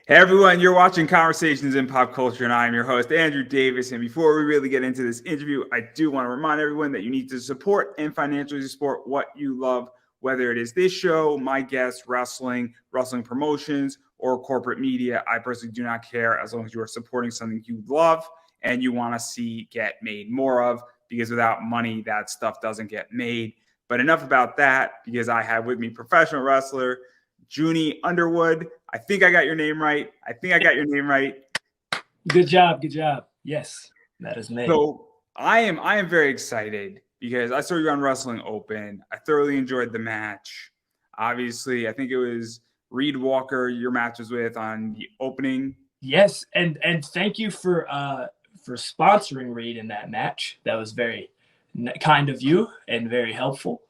Hey everyone, you're watching Conversations in Pop Culture, and I am your host, Andrew Davis. And before we really get into this interview, I do want to remind everyone that you need to support and financially support what you love, whether it is this show, my guests, wrestling promotions, or corporate media. I personally do not care as long as you are supporting something you love and you want to see get made more of, because without money, that stuff doesn't get made. But enough about that, because I have with me professional wrestler Juni Underwood. I think I got your name right. Good job. Good job. Yes, that is me. So I am very excited because I saw you on Wrestling Open. I thoroughly enjoyed the match. Obviously, I think it was Reed Walker your match was with on the opening. Yes, and thank you for sponsoring Reed in that match. That was very kind of you and very helpful.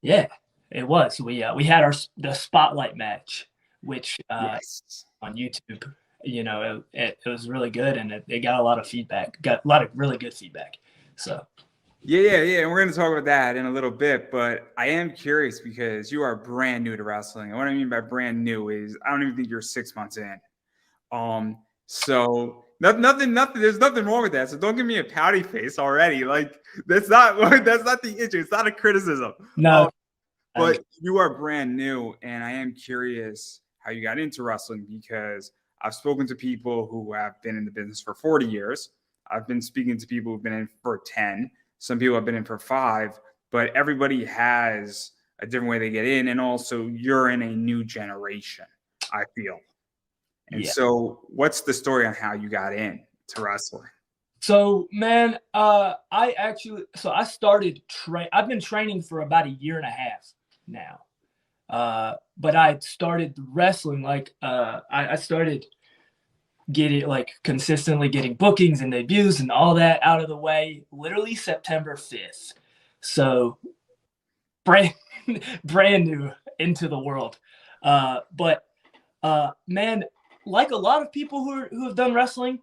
Yeah, it was. We had the spotlight match, which Yes. on YouTube. You know, it was really good, and it got a lot of feedback. Got a lot of really good feedback. So. Yeah. And we're going to talk about that in a little bit, but I am curious because you are brand new to wrestling. And what I mean by brand new is I don't even think you're 6 months in. So nothing. There's nothing wrong with that. So don't give me a pouty face already. Like that's not the issue. It's not a criticism. No. But you are brand new, and I am curious how you got into wrestling, because I've spoken to people who have been in the business for 40 years. I've been speaking to people who've been in for 10. Some people have been in for 5, but everybody has a different way they get in. And also you're in a new generation, I feel. And so what's the story on how you got in to wrestling? So, man, I started I've been training for about a year and a half now. But I started wrestling I started consistently getting bookings and debuts and all that out of the way literally September 5th. So brand new into the world. But man, like a lot of people who have done wrestling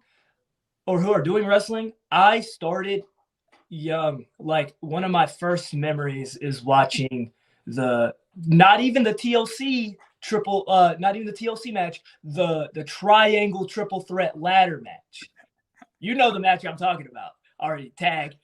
or who are doing wrestling, I started young. Like one of my first memories is watching not even the TLC match, the triangle triple threat ladder match. You know the match I'm talking about. Already tag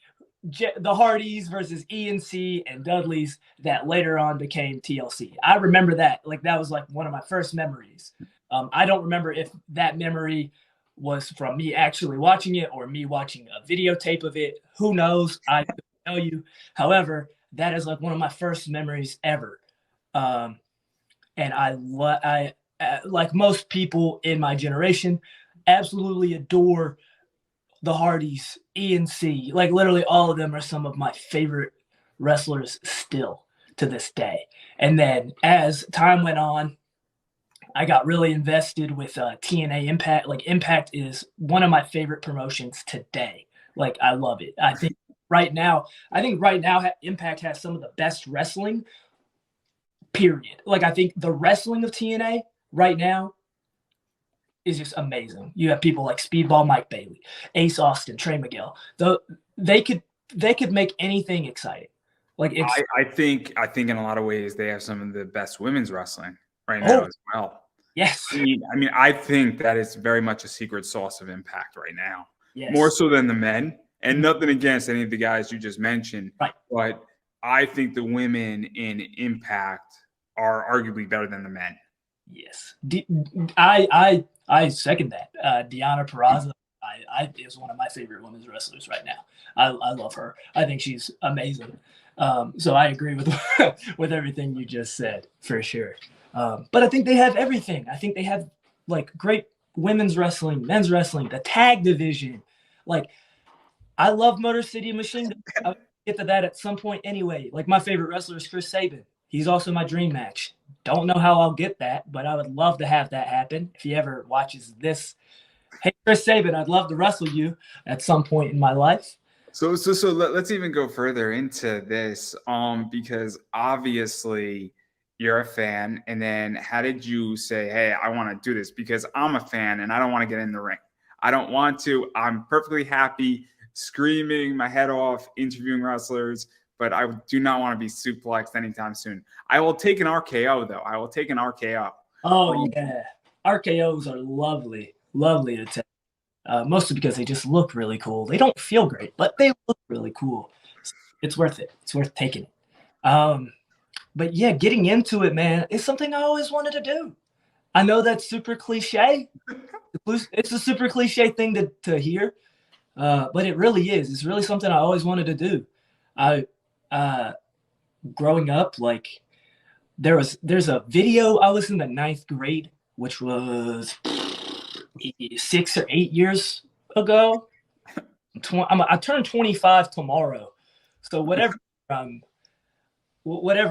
the Hardys versus ENC and Dudley's that later on became TLC. I remember that. Like that was like one of my first memories. I don't remember if that memory was from me actually watching it or me watching a videotape of it. Who knows? I don't tell you. However, that is like one of my first memories ever. And I like most people in my generation, absolutely adore the Hardys, ENC. Like literally all of them are some of my favorite wrestlers still to this day. And then as time went on, I got really invested with TNA Impact. Like Impact is one of my favorite promotions today. Like I love it. I think right now Impact has some of the best wrestling, period. Like I think the wrestling of TNA right now is just amazing. You have people like Speedball Mike Bailey, Ace Austin, Trey Miguel. They could make anything exciting. Like I think in a lot of ways they have some of the best women's wrestling right now as well. Yes. I mean, I think that is very much a secret sauce of Impact right now. Yes. More so than the men. And nothing against any of the guys you just mentioned. Right. But I think the women in Impact are arguably better than the men. Yes. I second that. Deonna Purrazzo is one of my favorite women's wrestlers right now. I love her. I think she's amazing. So I agree with with everything you just said for sure. But I think they have everything. I think they have like great women's wrestling, men's wrestling, the tag division. Like I love Motor City Machine Gun. I'll get to that at some point anyway. Like my favorite wrestler is Chris Sabin. He's also my dream match. Don't know how I'll get that, but I would love to have that happen. If he ever watches this, hey Chris Sabin, I'd love to wrestle you at some point in my life. So let's even go further into this, because obviously you're a fan, and then how did you say, hey, I want to do this? Because I'm a fan and I don't want to get in the ring. I don't want to. I'm perfectly happy screaming my head off, interviewing wrestlers, but I do not want to be suplexed anytime soon. I will take an RKO, though. I will take an RKO. Oh, yeah. RKOs are lovely, lovely to take. Mostly because they just look really cool. They don't feel great, but they look really cool. It's worth it. It's worth taking it. But yeah, getting into it, man, is something I always wanted to do. I know that's super cliche. It's a super cliche thing to hear, but it really is. It's really something I always wanted to do. I growing up, like there's a video. I was in the ninth grade, which was 6 or 8 years ago. I turned 25 tomorrow, so whatever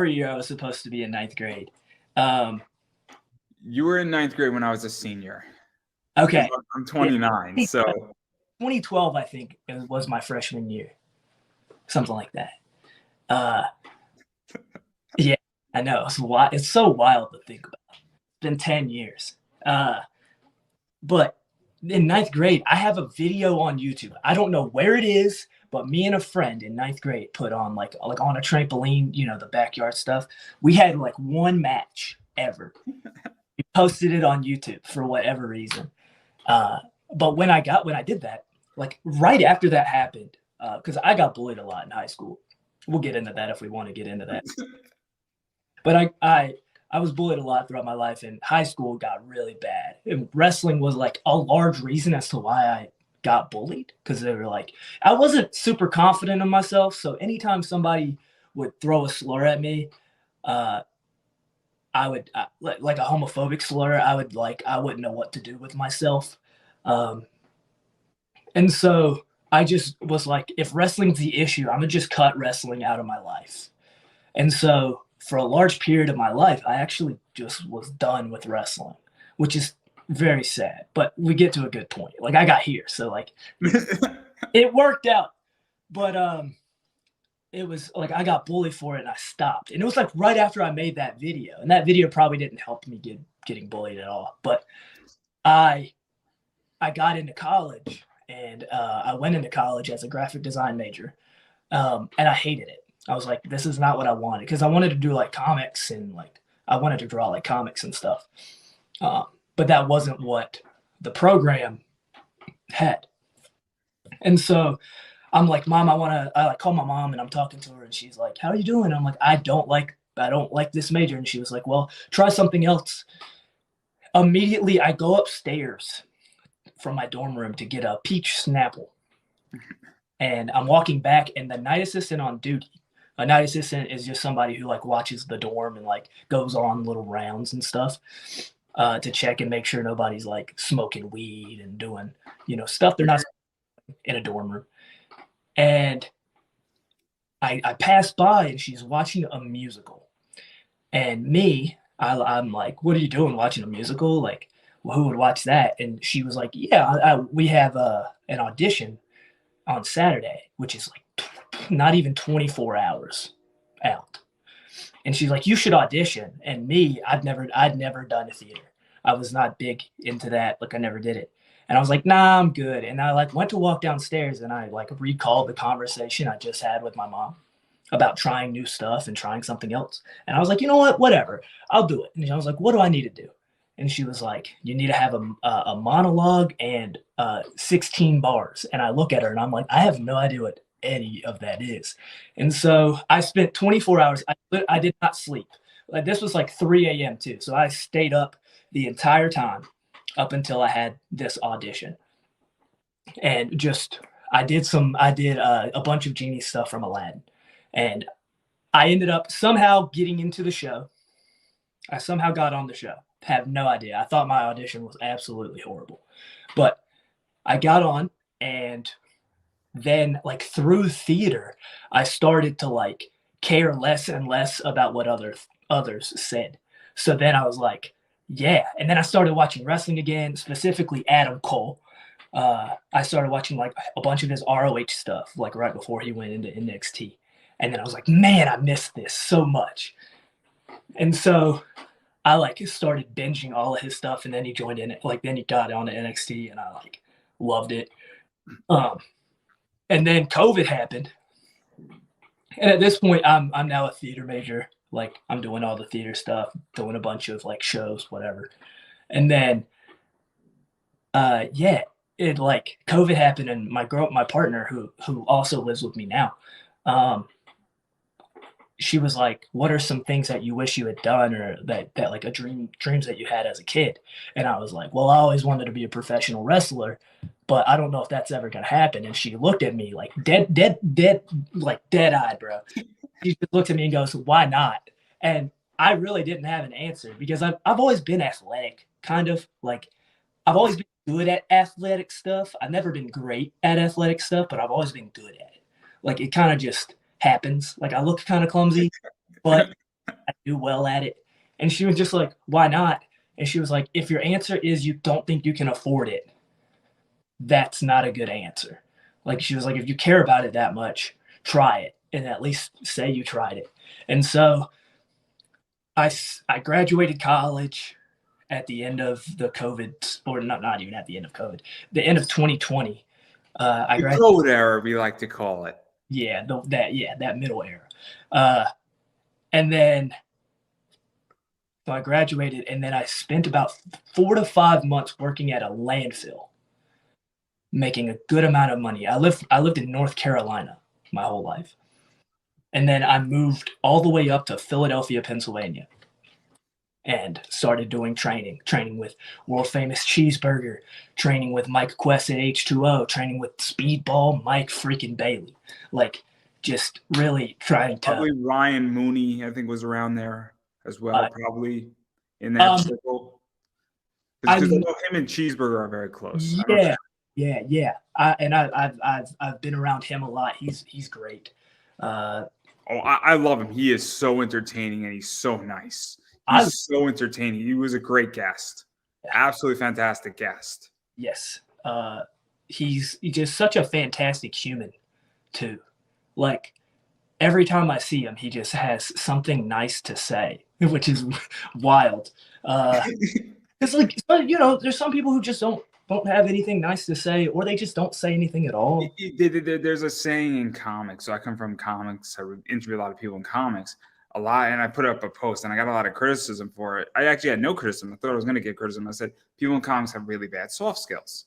year I was supposed to be in ninth grade. You were in ninth grade when I was a senior. Okay, I'm 29, so 2012, I think it was my freshman year, something like that. Yeah, I know it's so wild to think about. It's been 10 years. But in ninth grade, I have a video on YouTube. I don't know where it is, but me and a friend in ninth grade put on like on a trampoline, the backyard stuff. We had like one match ever. We posted it on YouTube for whatever reason. But when I did that, like right after that happened, because I got bullied a lot in high school. We'll get into that if we want to get into that. But I was bullied a lot throughout my life, and high school got really bad. And wrestling was like a large reason as to why I got bullied, because they were like, I wasn't super confident in myself. So anytime somebody would throw a slur at me, I would like a homophobic slur. I wouldn't know what to do with myself. And so I just was like, if wrestling's the issue, I'm gonna just cut wrestling out of my life. And so for a large period of my life, I actually just was done with wrestling, which is very sad. But we get to a good point. Like I got here, so like it worked out. But it was like I got bullied for it and I stopped. And it was like right after I made that video. And that video probably didn't help me getting bullied at all. But I got into college, and I went into college as a graphic design major. And I hated it. I was like, this is not what I wanted, because I wanted to do like comics, and like I wanted to draw like comics and stuff. But that wasn't what the program had. And so I'm like, Mom, I call my mom, and I'm talking to her, and she's like, how are you doing? I'm like, I don't like this major. And she was like, well, try something else. Immediately I go upstairs from my dorm room to get a peach Snapple. And I'm walking back, and the night assistant on duty, a night assistant is just somebody who like watches the dorm and like goes on little rounds and stuff to check and make sure nobody's like smoking weed and doing, stuff they're not in a dorm room. And I passed by, and she's watching a musical. And me, I'm like, what are you doing watching a musical? Like, well, who would watch that? And she was like, yeah, we have an audition on Saturday, which is like not even 24 hours out. And she's like, you should audition. And me, I'd never done a theater. I was not big into that. Like I never did it. And I was like, nah, I'm good. And I like went to walk downstairs, and I like recalled the conversation I just had with my mom about trying new stuff and trying something else. And I was like, you know what, whatever, I'll do it. And I was like, what do I need to do? And she was like, you need to have a monologue and 16 bars. And I look at her, and I'm like, I have no idea what any of that is. And so I spent 24 hours. I did not sleep. Like this was like 3 a.m. too. So I stayed up the entire time up until I had this audition. And just, I did a bunch of genie stuff from Aladdin. And I ended up somehow getting into the show. I somehow got on the show. Have no idea. I thought my audition was absolutely horrible. But I got on, and then like through theater, I started to like care less and less about what others said. So then I was like, yeah. And then I started watching wrestling again, specifically Adam Cole. I started watching like a bunch of his ROH stuff, like right before he went into NXT. And then I was like, man, I missed this so much. And so I like started binging all of his stuff, and then he joined in it. Like then he got on to NXT, and I like loved it. And then COVID happened. And at this point, I'm now a theater major. Like I'm doing all the theater stuff, doing a bunch of like shows, whatever. And then, yeah, it like COVID happened, and my partner, who also lives with me now, she was like, "What are some things that you wish you had done, or that like dreams that you had as a kid?" And I was like, "Well, I always wanted to be a professional wrestler, but I don't know if that's ever gonna happen." And she looked at me like like dead eyed, bro. She just looked at me and goes, "Why not?" And I really didn't have an answer because I've always been athletic, kind of like I've always been good at athletic stuff. I've never been great at athletic stuff, but I've always been good at it. Like it kind of just happens. Like I look kind of clumsy, but I do well at it. And she was just like, "Why not?" And she was like, "If your answer is you don't think you can afford it, that's not a good answer." Like she was like, "If you care about it that much, try it and at least say you tried it." And so I graduated college at the end of the COVID, or not even at the end of COVID, the end of 2020. I The graduated. code error, we like to call it. Yeah, that middle era. And then so I graduated, and then I spent about 4 to 5 months working at a landfill, making a good amount of money. I lived in North Carolina my whole life. And then I moved all the way up to Philadelphia, Pennsylvania, and started doing training with world famous Cheeseburger, training with Mike Quest at H2O, training with Speedball Mike freaking Bailey. Like just really trying to Probably Ryan Mooney, I think, was around there as well, probably in that circle. Because I know him and Cheeseburger are very close. Yeah. I've been around him a lot. He's great. I love him. He is so entertaining and he's so nice. He's so entertaining. He was a great guest. Absolutely fantastic guest. Yes. He's just such a fantastic human too. Like every time I see him, he just has something nice to say, which is wild. It's like, there's some people who just don't have anything nice to say, or they just don't say anything at all. There's a saying in comics. So I come from comics. I interview a lot of people in comics a lot, and I put up a post, and I got a lot of criticism for it. I actually had no criticism. I thought I was going to get criticism. I said people in comics have really bad soft skills.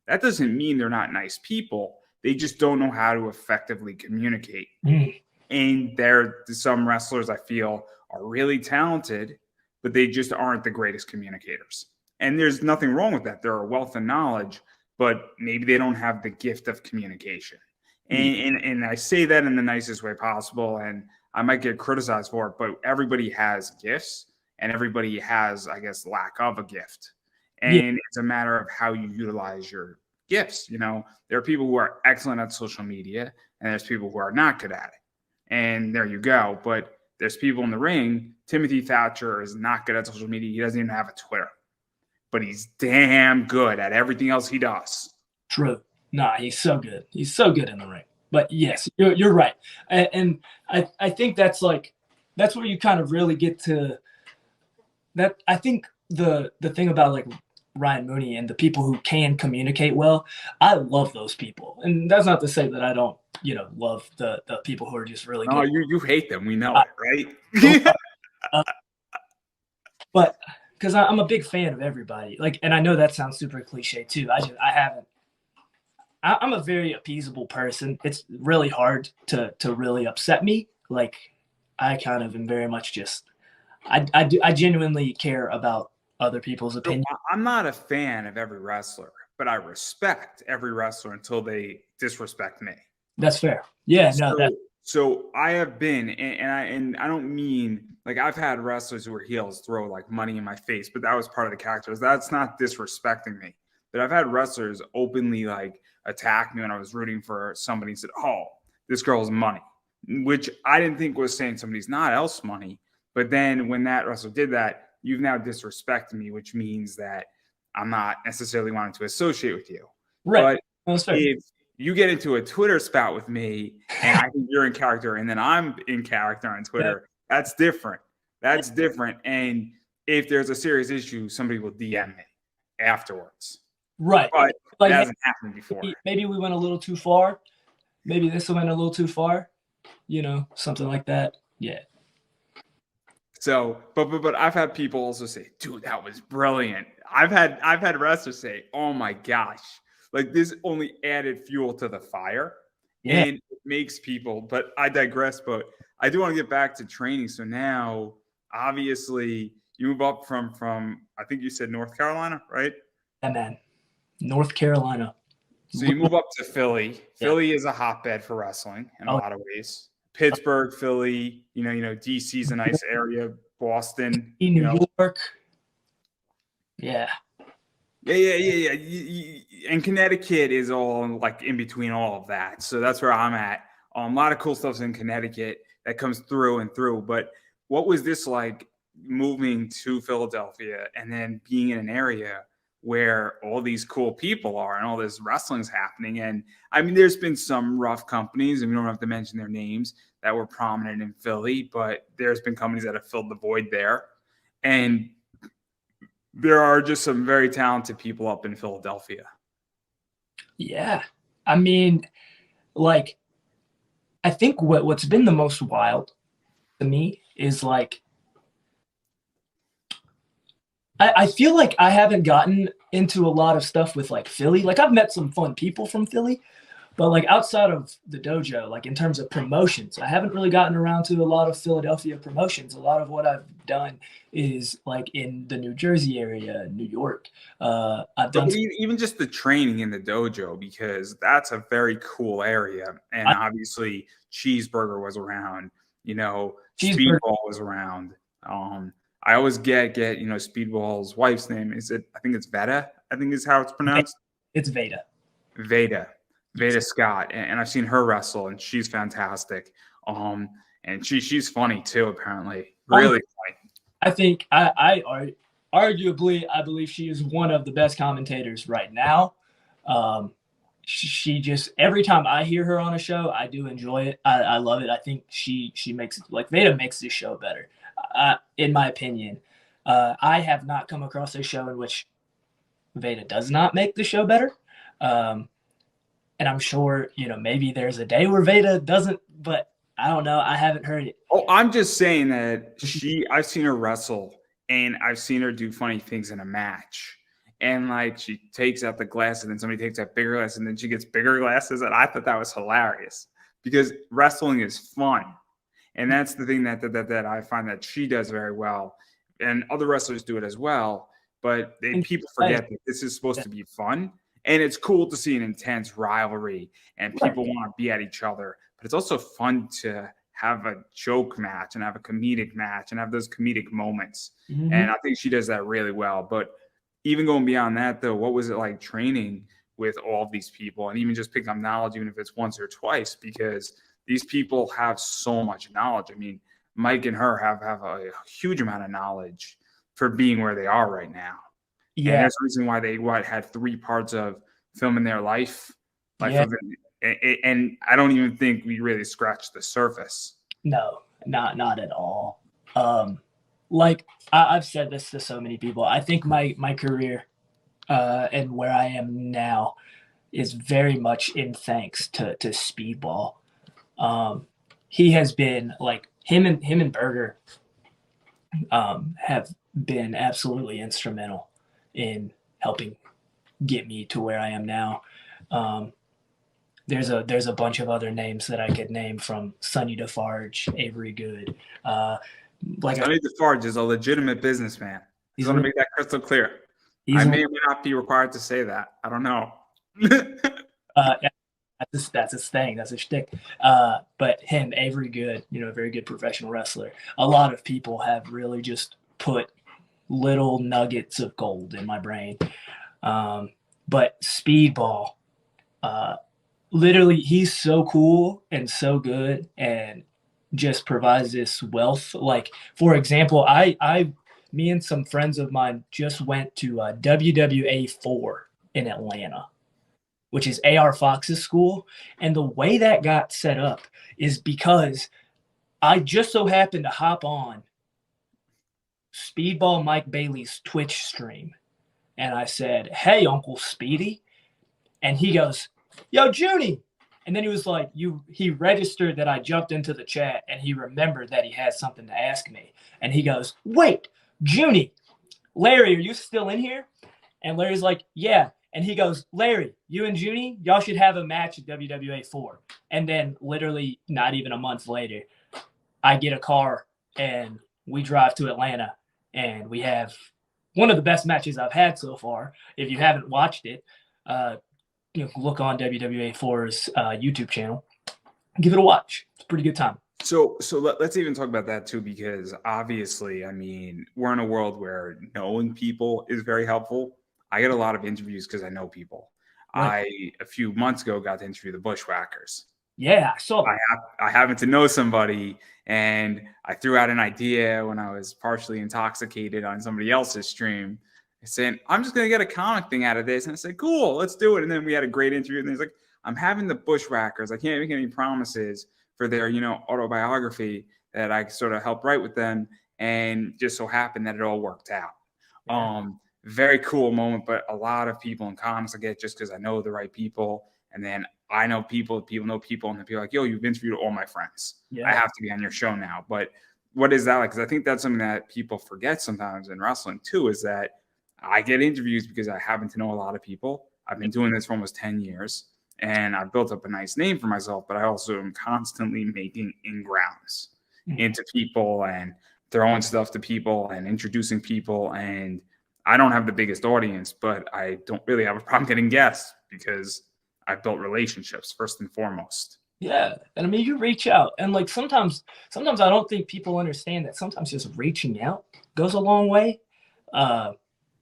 That doesn't mean they're not nice people. They just don't know how to effectively communicate. And some wrestlers I feel are really talented, but they just aren't the greatest communicators. And there's nothing wrong with that. They're a wealth of knowledge, but maybe they don't have the gift of communication. And I say that in the nicest way possible. And I might get criticized for it, but everybody has gifts and everybody has, I guess, lack of a gift. And it's a matter of how you utilize your gifts. There are people who are excellent at social media and there's people who are not good at it. And there you go. But there's people in the ring. Timothy Thatcher is not good at social media. He doesn't even have a Twitter, but he's damn good at everything else he does. True. Nah, he's so good. He's so good in the ring. But yes, you're right. And I think that's where you kind of really get to that. I think the thing about like Ryan Mooney and the people who can communicate well, I love those people. And that's not to say that I don't, love the people who are just really good. Oh, you hate them. We know it, right? But because I'm a big fan of everybody. Like, and I know that sounds super cliche too. I'm a very appeasable person. It's really hard to really upset me. Like, I kind of am very much just, I genuinely care about other people's opinions. I'm not a fan of every wrestler, but I respect every wrestler until they disrespect me. That's fair. Yeah, So I have been, and I don't mean like I've had wrestlers who were heels throw like money in my face, but that was part of the characters. That's not disrespecting me. But I've had wrestlers openly like attack me when I was rooting for somebody and said, "Oh, this girl's money," which I didn't think was saying somebody's not else money. But then when that wrestler did that, you've now disrespected me, which means that I'm not necessarily wanting to associate with you. Right. But if you get into a Twitter spout with me and I think you're in character and then I'm in character on Twitter, that's different. That's different. And if there's a serious issue, somebody will DM me afterwards. Right. But like, that hasn't happened before. Maybe we went a little too far. Maybe this went a little too far. Something like that. Yeah. But I've had people also say, dude, that was brilliant. I've had wrestlers say, oh my gosh, like this only added fuel to the fire. Yeah, And it makes people, but I digress. But I do want to get back to training. So now, obviously, you move up from I think you said North Carolina, right? and then North Carolina. So you move up to Philly. Yeah. Philly is a hotbed for wrestling in a Oh, lot of ways. Pittsburgh, Philly, DC's a nice area. Boston, New York. Yeah. Yeah. And Connecticut is all like in between all of that. So that's where I'm at. A lot of cool stuff's in Connecticut that comes through and through. But what was this like moving to Philadelphia and then being in an area where all these cool people are and all this wrestling's happening? And I mean, there's been some rough companies, and we don't have to mention their names, that were prominent in Philly, but there's been companies that have filled the void there. And there are just some very talented people up in Philadelphia. Yeah. I mean, like, I think what's been the most wild to me is like, I feel like I haven't gotten into a lot of stuff with like Philly. Like I've met some fun people from Philly, but like outside of the dojo, like in terms of promotions, I haven't really gotten around to a lot of Philadelphia promotions. A lot of what I've done is like in the New Jersey area, New York. I've done even just the training in the dojo, because that's a very cool area. And obviously Cheeseburger was around, Speedball was around. I always get Speedball's wife's name. I think it's Veda, I think is how it's pronounced. It's Veda. Veda Scott, and I've seen her wrestle, and she's fantastic. And she's funny too, apparently, really funny. I think I arguably I believe she is one of the best commentators right now. She just, every time I hear her on a show, I do enjoy it. I love it. I think she makes, like, Veda makes this show better, in my opinion. I have not come across a show in which Veda does not make the show better. And I'm sure, maybe there's a day where Veda doesn't, but I don't know. I haven't heard it. Oh, I'm just saying that I've seen her wrestle, and I've seen her do funny things in a match. And like she takes out the glass, and then somebody takes out bigger glass, and then she gets bigger glasses. And I thought that was hilarious, because wrestling is fun. And that's the thing that I find that she does very well. And other wrestlers do it as well. But people forget that this is supposed to be fun. And it's cool to see an intense rivalry and people want to be at each other. But it's also fun to have a joke match and have a comedic match and have those comedic moments. Mm-hmm. And I think she does that really well. But even going beyond that, though, what was it like training with all of these people and even just picking up knowledge, even if it's once or twice, because these people have so much knowledge. I mean, Mike and her have a huge amount of knowledge for being where they are right now. Yeah. And that's the reason why they had 3 parts of filming their life. And I don't even think we really scratched the surface. No, not at all. Like I've said this to so many people. I think my career and where I am now is very much in thanks to Speedball. He has been, like, him and Berger have been absolutely instrumental in helping get me to where I am now. There's a bunch of other names that I could name, from Sonny Defarge, Avery Good. Sonny Defarge is a legitimate businessman. He's going to make that crystal clear. I may or may not be required to say that. I don't know. That's his thing. That's his shtick. But him, Avery Good, a very good professional wrestler. A lot of people have really just put little nuggets of gold in my brain. But Speedball, literally, he's so cool and so good and just provides this wealth. Like, for example, me and some friends of mine just went to WWA 4 in Atlanta, which is AR Fox's school. And the way that got set up is because I just so happened to hop on Speedball Mike Bailey's Twitch stream. And I said, "Hey, Uncle Speedy." And he goes, "Yo, Juni, And then he was like, he registered that I jumped into the chat and he remembered that he had something to ask me. And he goes, wait, Juni, Larry, are you still in here? And Larry's like, yeah. And he goes, Larry, you and Juni, y'all should have a match at WWA 4. And then literally not even a month later, I get a car and we drive to Atlanta and we have one of the best matches I've had so far. If you haven't watched it, look on WWA 4's YouTube channel. Give it a watch. It's a pretty good time. So let's even talk about that too, because obviously, I mean, we're in a world where knowing people is very helpful. I get a lot of interviews because I know people. Right. A few months ago, got to interview the Bushwhackers. Yeah, I saw that. I happen to know somebody, and I threw out an idea when I was partially intoxicated on somebody else's stream, saying, I'm just going to get a comic thing out of this. And I said, cool, let's do it. And then we had a great interview. And he's like, I'm having the Bushwhackers. I can't make any promises for their, autobiography that I sort of helped write with them. And just so happened that it all worked out. Yeah. Very cool moment, but a lot of people in comics I get just because I know the right people. And then I know people know people, and then people are like, yo, you've interviewed all my friends. Yeah. I have to be on your show now. But what is that like? Because I think that's something that people forget sometimes in wrestling too, is that I get interviews because I happen to know a lot of people. I've been doing this for almost 10 years, and I've built up a nice name for myself, but I also am constantly making ingrounds into people and throwing stuff to people and introducing people. And I don't have the biggest audience, but I don't really have a problem getting guests because I built relationships first and foremost. Yeah. And I mean, you reach out, and like sometimes I don't think people understand that sometimes just reaching out goes a long way,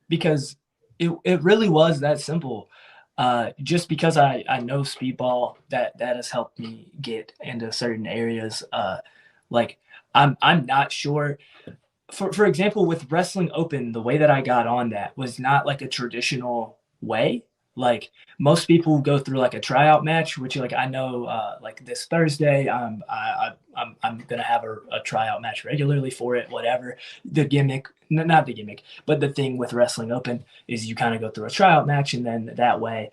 because it really was that simple. Just because I know Speedball, that has helped me get into certain areas. Like I'm not sure. For example, with Wrestling Open, the way that I got on that was not like a traditional way. Like most people go through like a tryout match, which like I know, like this Thursday, I'm gonna have a tryout match regularly for it. Whatever the gimmick, not the gimmick, but the thing with Wrestling Open is you kind of go through a tryout match, and then that way,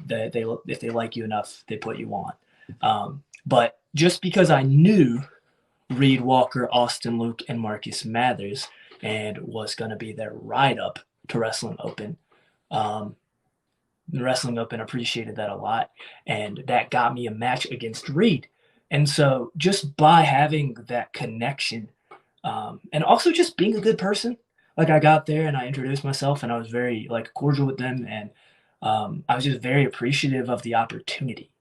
they if they like you enough, they put you on. But just because I knew Reed Walker, Austin Luke, and Marcus Mathers, and was going to be their ride up to Wrestling Open. The Wrestling Open appreciated that a lot, and that got me a match against Reed. And so just by having that connection, and also just being a good person, like I got there and I introduced myself and I was very like cordial with them, and I was just very appreciative of the opportunity.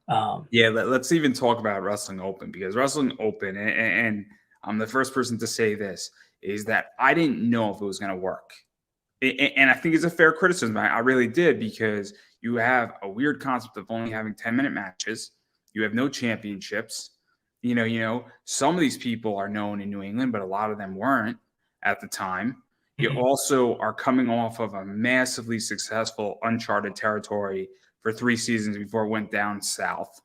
Let's even talk about Wrestling Open, because Wrestling Open, and I'm the first person to say this, is that I didn't know if it was going to work. And I think it's a fair criticism. I really did, because you have a weird concept of only having 10-minute matches. You have no championships. Some of these people are known in New England, but a lot of them weren't at the time. You also are coming off of a massively successful uncharted territory for 3 seasons before it went down south.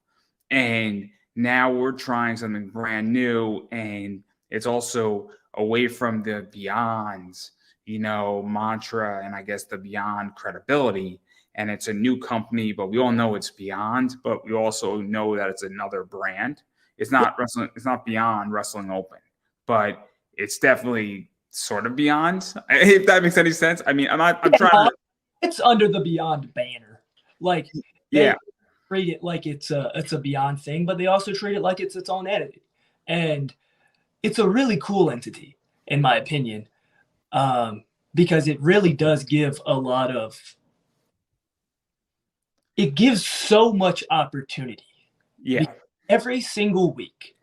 And now we're trying something brand new, and it's also away from the Beyond's, mantra, and I guess the Beyond credibility. And it's a new company, but we all know it's Beyond, but we also know that it's another brand. It's not wrestling. It's not Beyond Wrestling Open, but it's definitely sort of Beyond, if that makes any sense. I mean, I'm trying to. It's under the Beyond banner. Like, they treat it like it's a Beyond thing, but they also treat it like it's its own entity. And it's a really cool entity, in my opinion, because it really does give it gives so much opportunity. Yeah. Every single week,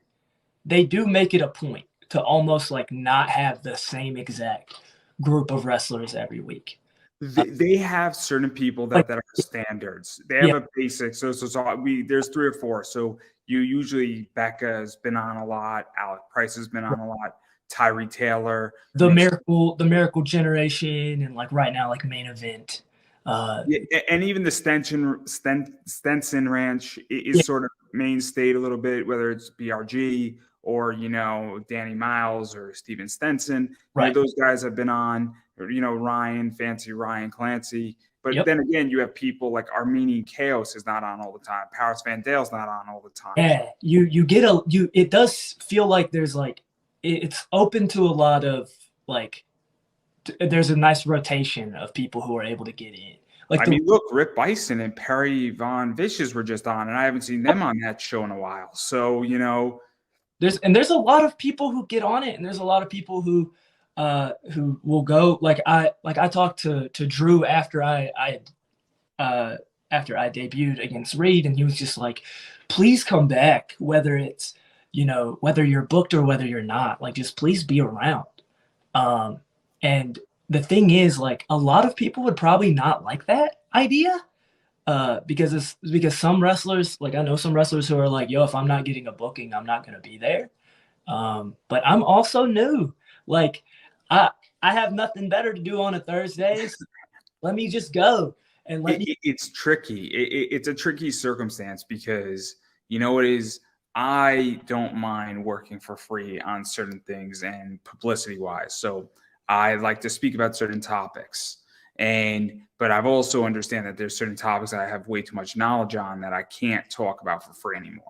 they do make it a point to almost like not have the same exact group of wrestlers every week. They have certain people that are standards. They have a basic. So there's 3 or 4. So you usually, Becca's been on a lot. Alec Price has been on a lot. Tyree Taylor, the Miracle Generation, and like right now, like Main Event. And even the Stenson Ranch is sort of mainstayed a little bit, whether it's BRG or Danny Miles or Steven Stenson. Right. Those guys have been on. Ryan Clancy. But then again, you have people like Armenian Chaos is not on all the time. Paris Van Dale's not on all the time. Yeah, it does feel like there's like it's open to a lot of like there's a nice rotation of people who are able to get in. Like I mean, look, Rick Bison and Perry Von Vicious were just on, and I haven't seen them on that show in a while. So, there's a lot of people who get on it, and there's a lot of people who will go. Like I talked to Drew after I debuted against Reed, and he was just like, please come back, whether it's, whether you're booked or whether you're not, like, just please be around. And the thing is, like, a lot of people would probably not like that idea, because some wrestlers, like I know some wrestlers who are like, yo, if I'm not getting a booking, I'm not going to be there. But I'm also new. Like I have nothing better to do on a Thursday. So let me just go. And it's tricky. It's a tricky circumstance because it is. I don't mind working for free on certain things and publicity wise. So I like to speak about certain topics, but I've also understand that there's certain topics that I have way too much knowledge on that I can't talk about for free anymore.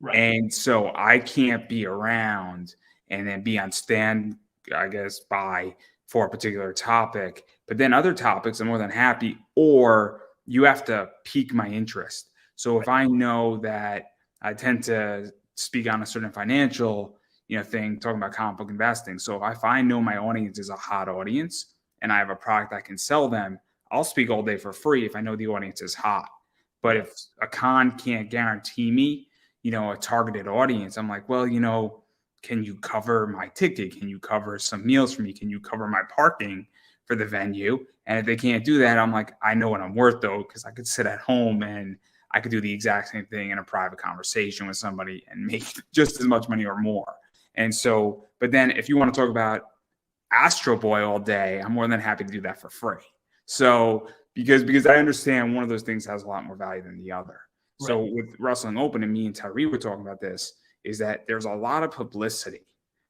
Right. And so I can't be around and then be on stand, I guess, for a particular topic. But then other topics, I'm more than happy, or you have to pique my interest. So if I know that I tend to speak on a certain financial, thing, talking about comic book investing. So if I know my audience is a hot audience and I have a product I can sell them, I'll speak all day for free if I know the audience is hot. But if a con can't guarantee me, a targeted audience, I'm like, well, can you cover my ticket? Can you cover some meals for me? Can you cover my parking for the venue? And if they can't do that, I'm like, I know what I'm worth though, because I could sit at home and I could do the exact same thing in a private conversation with somebody and make just as much money or more. And so, but then if you want to talk about Astro Boy all day, I'm more than happy to do that for free. So because I understand one of those things has a lot more value than the other. Right. So with Wrestling Open, and me and Tyree were talking about this, is that there's a lot of publicity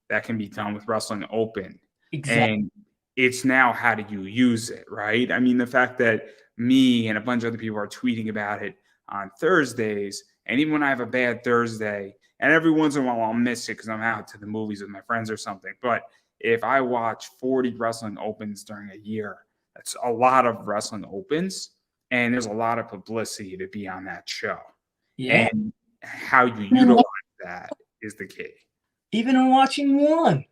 that can be done with Wrestling Open. Exactly. And it's now, how do you use it, right? I mean, the fact that me and a bunch of other people are tweeting about it on Thursdays, and even when I have a bad Thursday, and every once in a while I'll miss it because I'm out to the movies with my friends or something. But if I watch 40 Wrestling Opens during a year, that's a lot of Wrestling Opens, and there's a lot of publicity to be on that show. Yeah. And how you utilize that is the key. Even in watching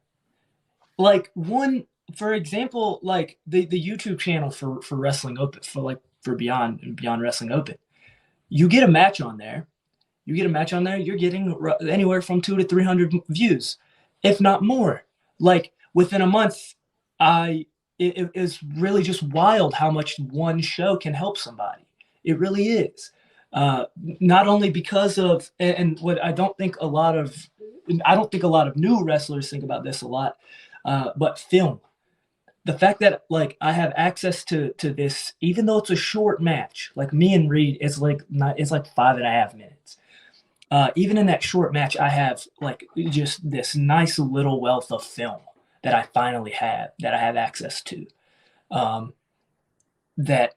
for example, like the YouTube channel for Wrestling Open, for Beyond Wrestling Open, you get a match on there. You're getting anywhere from 200 to 300 views, if not more. Like within a month, it is really just wild how much one show can help somebody. It really is. Not only because of, and what I don't think a lot of new wrestlers think about this a lot, but film. The fact that like I have access to this, even though it's a short match, like me and Reed, it's like 5.5 minutes. Even in that short match, I have like just this nice little wealth of film that I finally have, that I have access to, that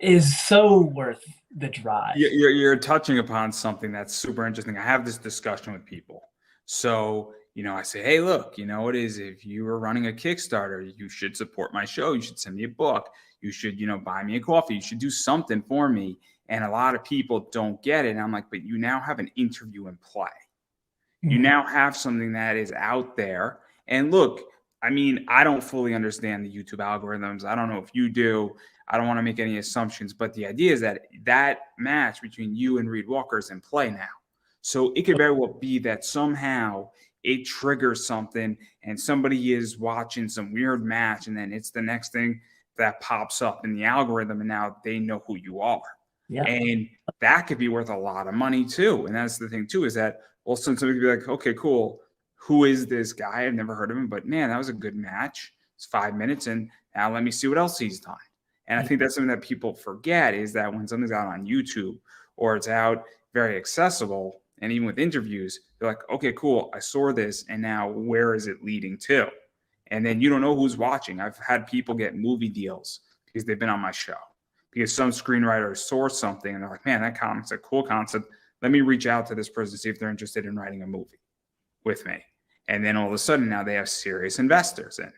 is so worth the drive. You're touching upon something that's super interesting. I have this discussion with people. So, I say, hey, look, it is, if you were running a Kickstarter, you should support my show. You should send me a book. You should, buy me a coffee. You should do something for me. And a lot of people don't get it. And I'm like, but you now have an interview in play. You now have something that is out there. And look, I mean, I don't fully understand the YouTube algorithms. I don't know if you do. I don't want to make any assumptions. But the idea is that match between you and Reed Walker is in play now. So it could very well be that somehow it triggers something and somebody is watching some weird match, and then it's the next thing that pops up in the algorithm, and now they know who you are. Yeah. And that could be worth a lot of money too. And that's the thing too, is that, well, somebody could be like, okay, cool. Who is this guy? I've never heard of him, but man, that was a good match. It's 5 minutes, and now let me see what else he's done. And I think that's something that people forget, is that when something's out on YouTube or it's out very accessible, and even with interviews, they're like, okay, cool, I saw this, and now where is it leading to? And then you don't know who's watching. I've had people get movie deals because they've been on my show. Because some screenwriters saw something and they're like, man, that comic's a cool concept. Let me reach out to this person, see if they're interested in writing a movie with me. And then all of a sudden now they have serious investors in.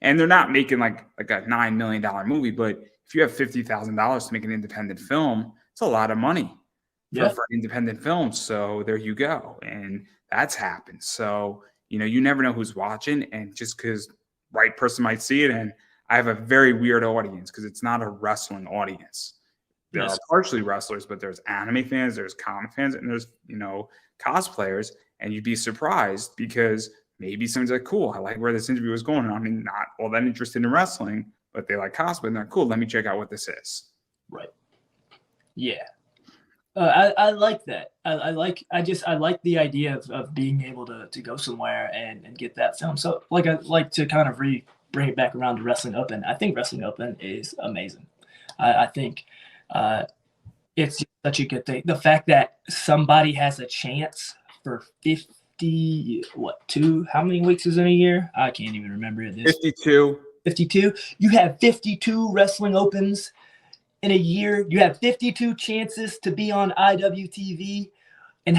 And they're not making like a $9 million movie, but if you have $50,000 to make an independent film, it's a lot of money for independent films. So there you go. And that's happened. So, you never know who's watching. And just because right person might see it. And I have a very weird audience because it's not a wrestling audience. There are partially wrestlers, but there's anime fans, there's comic fans, and there's, cosplayers. And you'd be surprised because maybe someone's like, cool, I like where this interview is going. I mean, not all that interested in wrestling, but they like cosplay and they're cool. Let me check out what this is. Right. Yeah. I like that. I like the idea of being able to go somewhere and get that film. So I like to kind of bring it back around to Wrestling Open. I think Wrestling Open is amazing. I think it's such a good thing. The fact that somebody has a chance for 50, how many weeks is in a year? I can't even remember it. 52. 52. You have 52 Wrestling Opens in a year. You have 52 chances to be on IWTV and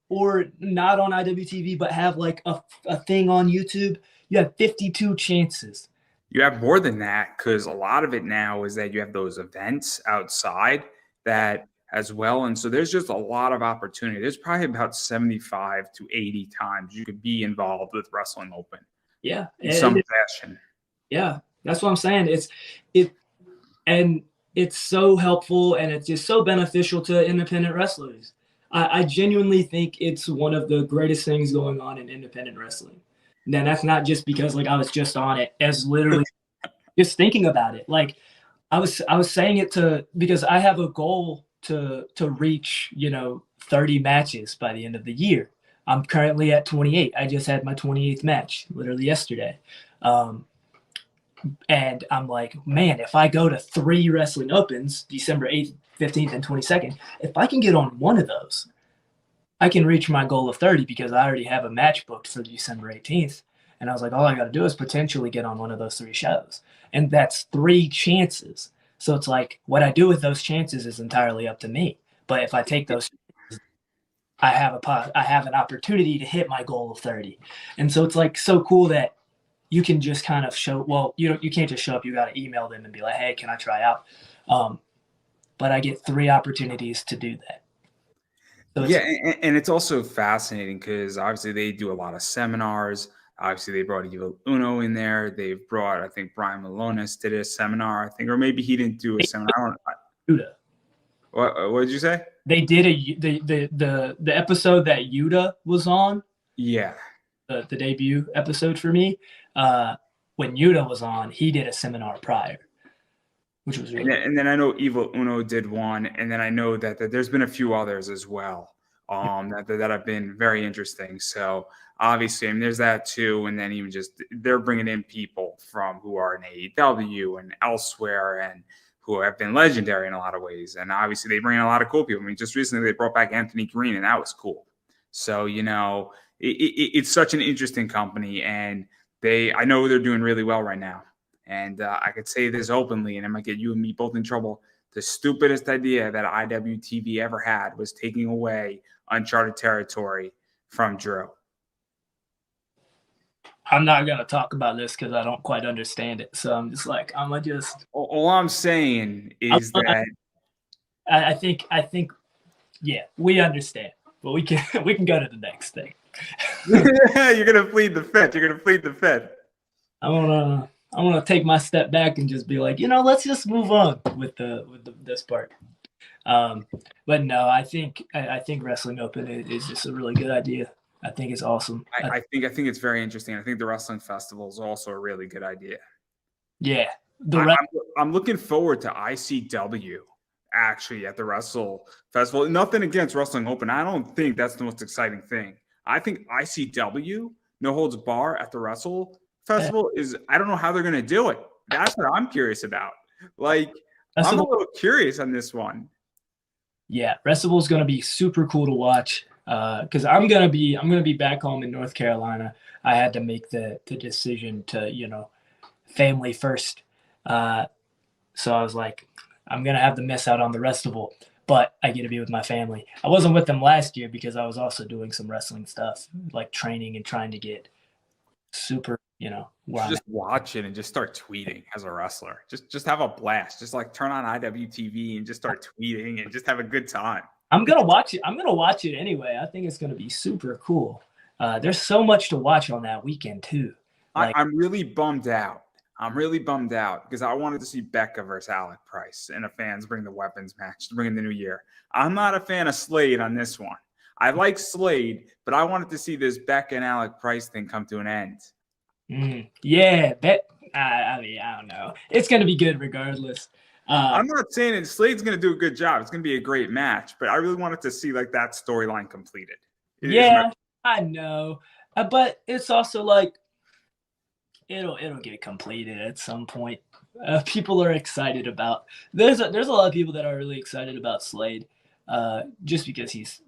or not on IWTV, but have like a thing on YouTube. You have 52 chances. You have more than that because a lot of it now is that you have those events outside that as well. And so there's just a lot of opportunity. There's probably about 75 to 80 times you could be involved with Wrestling Open. Yeah. In some fashion. Yeah. That's what I'm saying. It's so helpful and it's just so beneficial to independent wrestlers. I genuinely think it's one of the greatest things going on in independent wrestling. Now, that's not just because I was just on it, as literally just thinking about it. I was saying it because I have a goal to reach, 30 matches by the end of the year. I'm currently at 28. I just had my 28th match literally yesterday. And I'm like, man, if I go to 3 Wrestling Opens, December 8th, 15th, and 22nd, if I can get on one of those, I can reach my goal of 30 because I already have a match booked for December 18th. And I was like, all I got to do is potentially get on one of those 3 shows. And that's 3 chances. So it's like what I do with those chances is entirely up to me. But if I take those chances, I have an opportunity to hit my goal of 30. And so it's so cool that you can just kind of you can't just show up. You got to email them and be like, hey, can I try out? But I get 3 opportunities to do that. So and it's also fascinating because obviously they do a lot of seminars. Obviously, they brought Evil Uno in there. They've brought, I think, Brian Malonis did a seminar, I think, or maybe he didn't do a seminar. Yuta. What did you say? They did the episode that Yuta was on. Yeah. The debut episode for me. When Yuta was on, he did a seminar prior, which was really and then I know Evil Uno did one, and then I know that there's been a few others as well that have been very interesting. So obviously, I mean, there's that too, and then even just they're bringing in people from who are in AEW and elsewhere, and who have been legendary in a lot of ways. And obviously, they bring in a lot of cool people. I mean, just recently they brought back Anthony Green, and that was cool. So it's such an interesting company, and I know they're doing really well right now. And I could say this openly, and I might get you and me both in trouble. The stupidest idea that IWTV ever had was taking away Uncharted Territory from Drew. I'm not going to talk about this because I don't quite understand it. So I'm just All I'm saying is that I think, yeah, we understand, but we can go to the next thing. You're going to plead the fifth. I want to take my step back and just be like, let's just move on with this part. But no, I think Wrestling Open is just a really good idea. I think it's awesome. I think it's very interesting. I think the Wrestling Festival is also a really good idea. Yeah. I'm looking forward to ICW actually at the Wrestle Festival. Nothing against Wrestling Open. I don't think that's the most exciting thing. I think ICW, No Holds Bar at the Wrestle Festival I don't know how they're going to do it. That's what I'm curious about. I'm a little curious on this one. Yeah, Festival is going to be super cool to watch because I'm going to be back home in North Carolina. I had to make the decision to, family first. So I was like, I'm going to have to miss out on the festival, but I get to be with my family. I wasn't with them last year because I was also doing some wrestling stuff, like training and trying to get super, Just watch it and just start tweeting as a wrestler. Just have a blast. Just like turn on IWTV and just start tweeting and just have a good time. I'm going to watch it. I'm going to watch it anyway. I think it's going to be super cool. There's so much to watch on that weekend too. I'm really bummed out. Because I wanted to see Becca versus Alec Price and the fans bring the weapons match to bring in the new year. I'm not a fan of Slade on this one. I like Slade, but I wanted to see this Becca and Alec Price thing come to an end. Yeah, I don't know. It's going to be good regardless. I'm not saying that Slade's going to do a good job. It's going to be a great match, but I really wanted to see like that storyline completed. I know, but it's also like it'll get completed at some point. People are excited about. There's a lot of people that are really excited about Slade, just because he's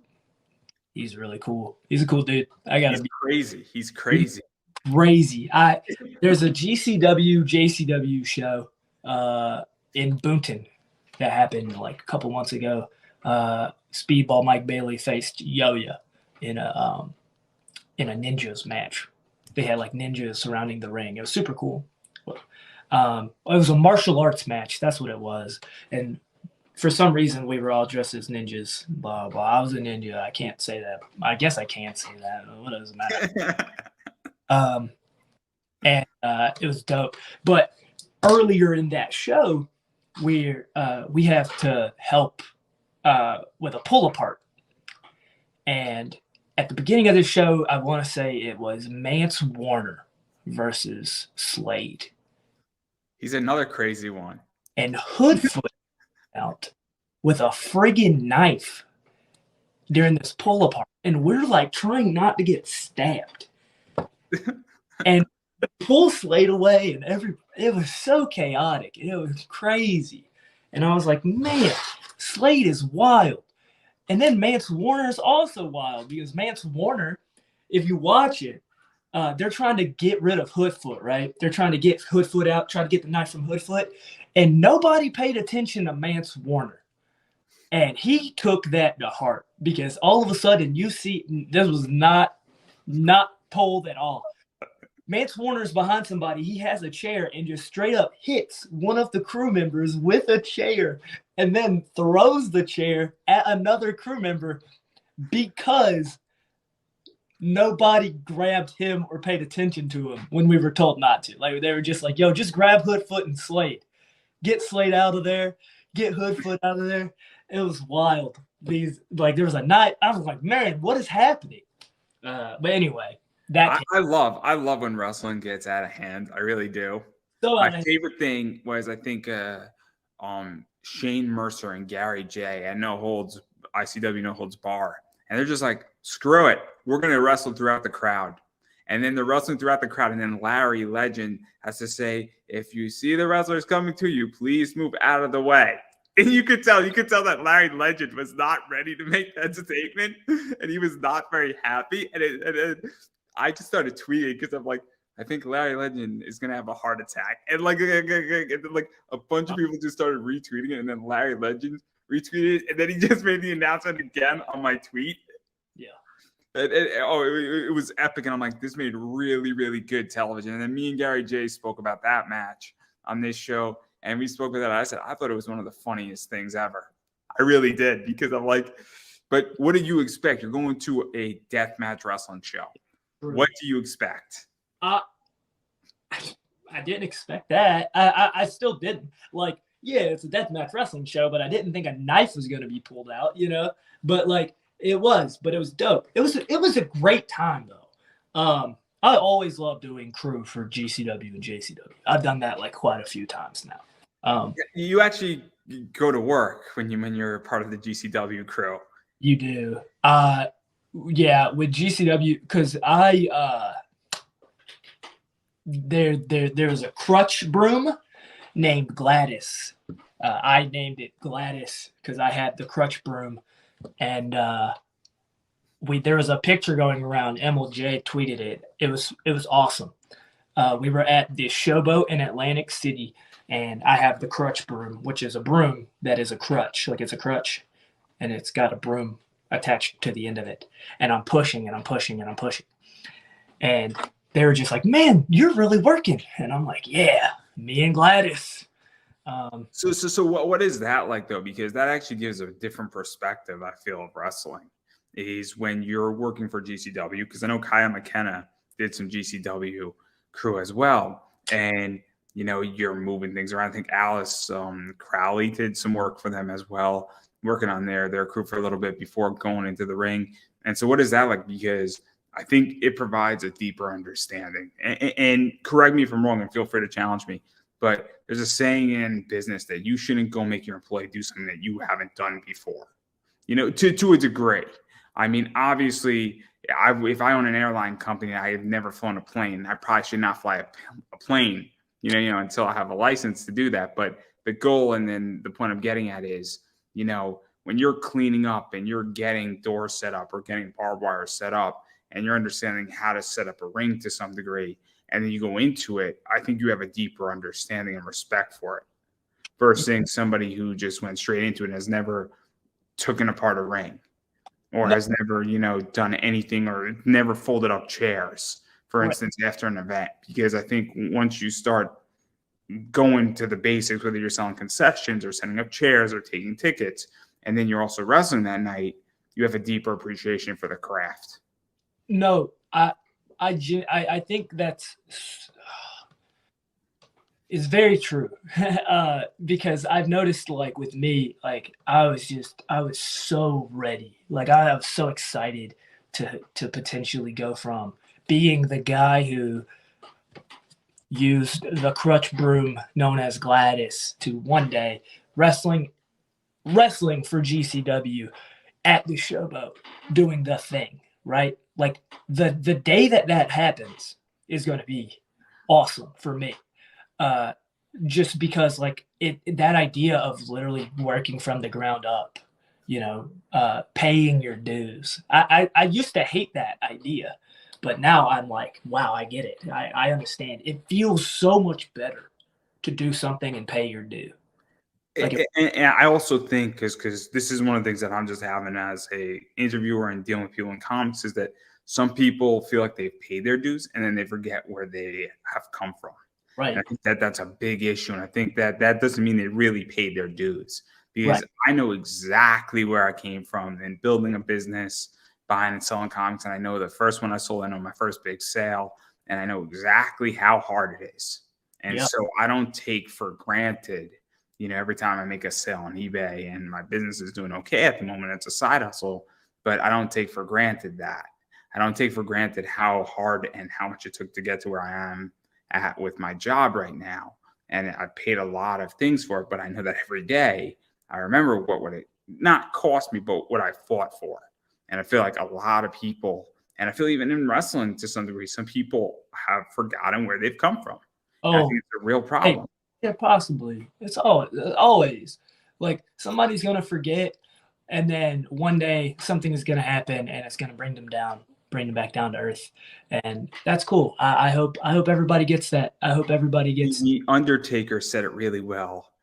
really cool. He's a cool dude. He's crazy. He's crazy. There's a GCW JCW show in Boonton that happened like a couple months ago. Speedball Mike Bailey faced Yo-Yo in a ninjas match. They had like ninjas surrounding the ring. It was super cool. It was a martial arts match. That's what it was. And for some reason, we were all dressed as ninjas. Blah, blah. I was a ninja. I can't say that. I guess I can't say that. What does it matter? And it was dope. But earlier in that show, we have to help with a pull apart. And at the beginning of the show, I want to say it was Mance Warner versus Slade. He's another crazy one. And Hoodfoot out with a friggin' knife during this pull apart. And we're like trying not to get stabbed. And pull Slade away, and it was so chaotic. It was crazy. And I was like, man, Slade is wild. And then Mance Warner is also wild because Mance Warner, if you watch it, they're trying to get rid of Hoodfoot, right? They're trying to get Hoodfoot out, trying to get the knife from Hoodfoot. And nobody paid attention to Mance Warner. And he took that to heart because all of a sudden you see this was not told at all. Mance Warner's behind somebody. He has a chair and just straight up hits one of the crew members with a chair and then throws the chair at another crew member because nobody grabbed him or paid attention to him when we were told not to. Like they were just like, yo, just grab Hoodfoot and Slade. Get Slade out of there. Get Hoodfoot out of there. It was wild. There was a night. I was like, man, what is happening? But anyway. I love when wrestling gets out of hand. I really do. My favorite thing was I think Shane Mercer and Gary J at ICW No Holds Bar. And they're just like, screw it. We're going to wrestle throughout the crowd. And then they're wrestling throughout the crowd. And then Larry Legend has to say, if you see the wrestlers coming to you, please move out of the way. And you could tell that Larry Legend was not ready to make that statement. And he was not very happy. And I just started tweeting because I'm like, I think Larry Legend is gonna have a heart attack, and like a bunch of people just started retweeting it, and then Larry Legend retweeted it, and then he just made the announcement again on my tweet. Yeah, it was epic, and I'm like, this made really, really good television. And then me and Gary J spoke about that match on this show, and we spoke about that. I said I thought it was one of the funniest things ever. I really did because I'm like, but what did you expect? You're going to a deathmatch wrestling show. What do you expect? I didn't expect that. I still didn't. Like, yeah, it's a deathmatch wrestling show, but I didn't think a knife was going to be pulled out, But like it was dope. It was a great time though. I always love doing crew for GCW and JCW. I've done that like quite a few times now. You actually go to work when you're part of the GCW crew. You do. Yeah, with GCW, because there's a crutch broom named Gladys. I named it Gladys because I had the crutch broom, and there was a picture going around. MLJ tweeted it. It was awesome. We were at the Showboat in Atlantic City, and I have the crutch broom, which is a broom that is a crutch. Like it's a crutch and it's got a broom attached to the end of it. And I'm pushing and I'm pushing and I'm pushing. And they were just like, man, you're really working. And I'm like, yeah, me and Gladys. So what is that like though? Because that actually gives a different perspective, I feel, of wrestling. Is when you're working for GCW, because I know Kaya McKenna did some GCW crew as well, and you're moving things around. I think Alice Crowley did some work for them as well, working on their crew for a little bit before going into the ring. And so, what is that like? Because I think it provides a deeper understanding. And correct me if I'm wrong, and feel free to challenge me. But there's a saying in business that you shouldn't go make your employee do something that you haven't done before. To a degree. I mean, obviously, if I own an airline company, I have never flown a plane. I probably should not fly a plane, until I have a license to do that. But the goal and then the point I'm getting at is, when you're cleaning up and you're getting doors set up or getting barbed wire set up and you're understanding how to set up a ring to some degree, and then you go into it, I think you have a deeper understanding and respect for it versus somebody who just went straight into it and has never taken apart a ring. Or has never, done anything or never folded up chairs, for instance, after an event. Because I think once you start going to the basics, whether you're selling concessions or setting up chairs or taking tickets, and then you're also wrestling that night, you have a deeper appreciation for the craft. No, I think that's is very true. Because I've noticed, like with me, like I was so ready. Like I was so excited to potentially go from being the guy who used the crutch broom known as Gladys to one day wrestling for GCW at the Showboat, doing the thing, right? Like the day that happens is going to be awesome for me. Just because like that idea of literally working from the ground up, paying your dues. I used to hate that idea, but now I'm like, wow, I get it. I understand. It feels so much better to do something and pay your due. Like and I also think because this is one of the things that I'm just having as a interviewer and dealing with people in comics is that some people feel like they've paid their dues and then they forget where they have come from. right. And I think that's a big issue. And I think that doesn't mean they really paid their dues because I know exactly where I came from in building a business, buying and selling comics. And I know the first one I sold, I know my first big sale, and I know exactly how hard it is. And so I don't take for granted, every time I make a sale on eBay and my business is doing okay at the moment, it's a side hustle, but I don't take for granted that. I don't take for granted how hard and how much it took to get to where I am at with my job right now. And I paid a lot of things for it, but I know that every day I remember what would it not cost me, but what I fought for. And I feel like a lot of people, and I feel even in wrestling to some degree, some people have forgotten where they've come from. And I think it's a real problem. Yeah, possibly. It's always like somebody's gonna forget, and then one day something is gonna happen, and it's gonna bring them back down to earth, and that's cool. I hope everybody gets that. I hope everybody gets. The Undertaker said it really well.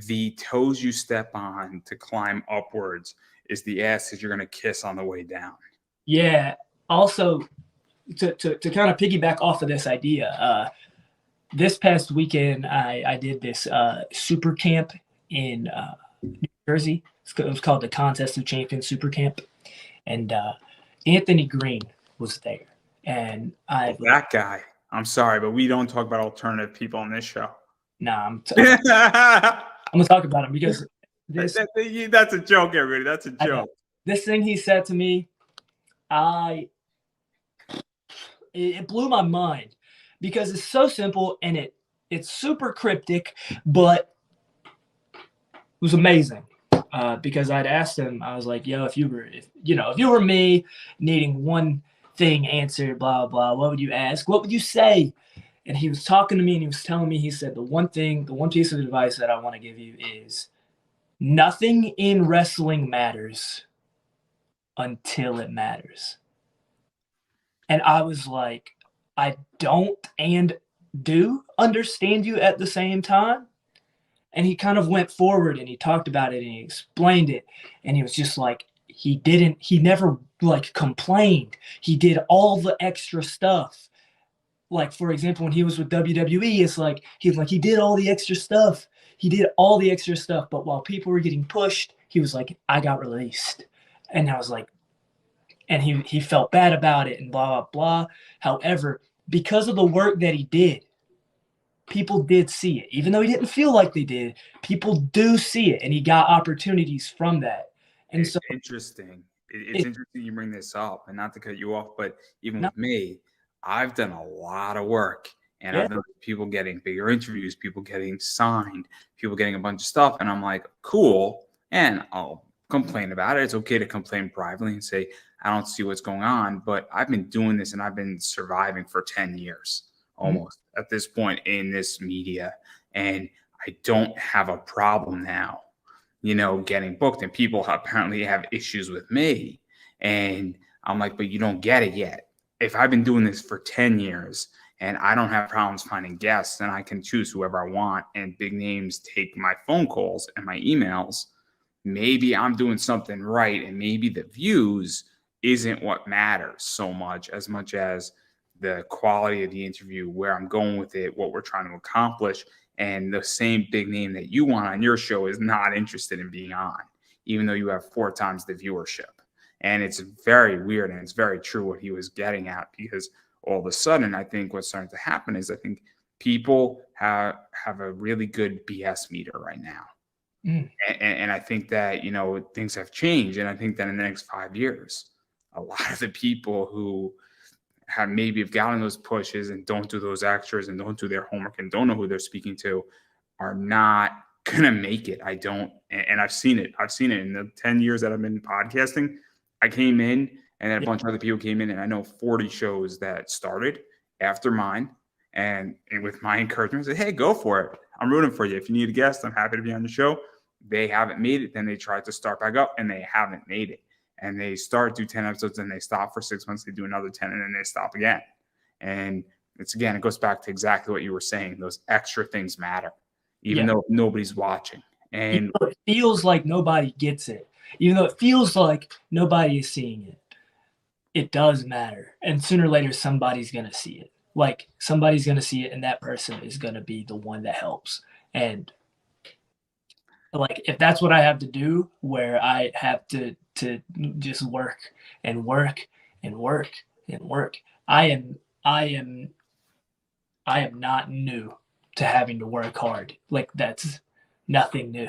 The toes you step on to climb upwards is the asses you're going to kiss on the way down. Yeah. Also, to kind of piggyback off of this idea, this past weekend I did this super camp in New Jersey. It was called the Contest of Champions Super Camp, and Anthony Green was there. And that guy. I'm sorry, but we don't talk about alternative people on this show. Nah, I'm gonna talk about him because that's a joke, everybody. That's a joke. This thing he said to me, it blew my mind because it's so simple and it's super cryptic, but it was amazing. Because I'd asked him, I was like, "Yo, if you were me, needing one thing answered, blah blah, what would you ask? What would you say?" And he was talking to me and he was telling me, he said, the one piece of advice that I want to give you is nothing in wrestling matters until it matters. And I was like, I don't and do understand you at the same time, And he kind of went forward and he talked about it and he explained it. And he was just like, he never like complained. He did all the extra stuff. Like, for example, when he was with WWE, it's like he did all the extra stuff. He did all the extra stuff. But while people were getting pushed, he was like, I got released. And I was like, and he felt bad about it and blah, blah, blah. However, because of the work that he did, people did see it. Even though he didn't feel like they did, people do see it. And he got opportunities from that. And It's so interesting. It's interesting you bring this up, and not to cut you off, but even with me, I've done a lot of work, and yeah, I've done people getting bigger interviews, people getting signed, people getting a bunch of stuff, and I'm like, cool. And I'll complain about it. It's okay to complain privately and say, I don't see what's going on, but I've been doing this and I've been surviving for 10 years almost at this point in this media, and I don't have a problem now, getting booked, and people apparently have issues with me. And I'm like, but you don't get it yet. If I've been doing this for 10 years and I don't have problems finding guests, and I can choose whoever I want, and big names take my phone calls and my emails, maybe I'm doing something right. And maybe the views isn't what matters so much as the quality of the interview, where I'm going with it, what we're trying to accomplish. And the same big name that you want on your show is not interested in being on, even though you have 4 times the viewership. And it's very weird, and it's very true what he was getting at, because all of a sudden, I think what's starting to happen is I think people have a really good BS meter right now. And I think that, things have changed. And I think that in the next 5 years, a lot of the people who have gotten those pushes and don't do those extras and don't do their homework and don't know who they're speaking to are not gonna make it. I don't, and I've seen it. I've seen it in the 10 years that I've been podcasting. I came in, and then a bunch of other people came in, and I know 40 shows that started after mine, and with my encouragement, I said, hey, go for it. I'm rooting for you. If you need a guest, I'm happy to be on the show. They haven't made it. Then they tried to start back up, and they haven't made it. And they do 10 episodes, and they stop for 6 months. They do another 10, and then they stop again. And it goes back to exactly what you were saying. Those extra things matter, even though nobody's watching. And it feels like nobody gets it. Even though it feels like nobody is seeing it, it does matter. And sooner or later, somebody's going to see it. Like, somebody's going to see it, and that person is going to be the one that helps. And like, if that's what I have to do, where I have to just work and work and work and work, I am not new to having to work hard. Like, that's nothing new.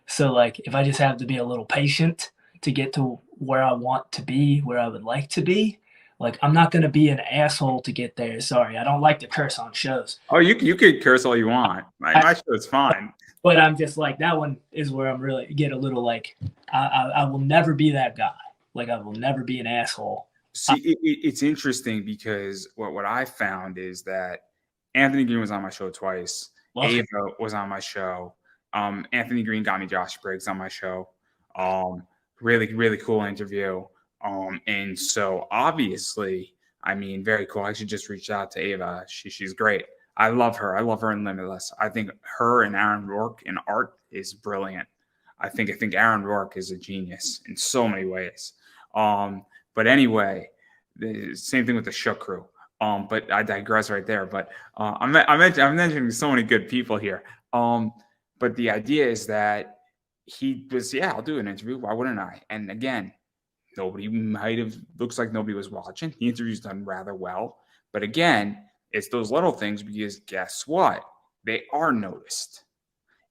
So like, if I just have to be a little patient to get to where I want to be, where I would like to be, like, I'm not going to be an asshole to get there. Sorry, I don't like to curse on shows. oh, you could curse all you want. My show is fine. But I'm just like, that one is where I'm really get a little like, I will never be that guy. Like, I will never be an asshole. See, it's interesting, because what I found is that Anthony Green was on my show twice. Ava was on my show. Anthony Green got me Josh Briggs on my show. Really, really cool interview. And so obviously, I mean, very cool. I actually just reached out to Ava. She's great. I love her. I love her in Limitless. I think her and Aaron Rourke in art is brilliant. I think Aaron Rourke is a genius in so many ways. But anyway, the same thing with the Shook crew. But I digress right there. But I'm mentioning so many good people here. But the idea is that he was, I'll do an interview. Why wouldn't I? And again, looks like nobody was watching. The interview's done rather well. But again, it's those little things, because guess what? They are noticed.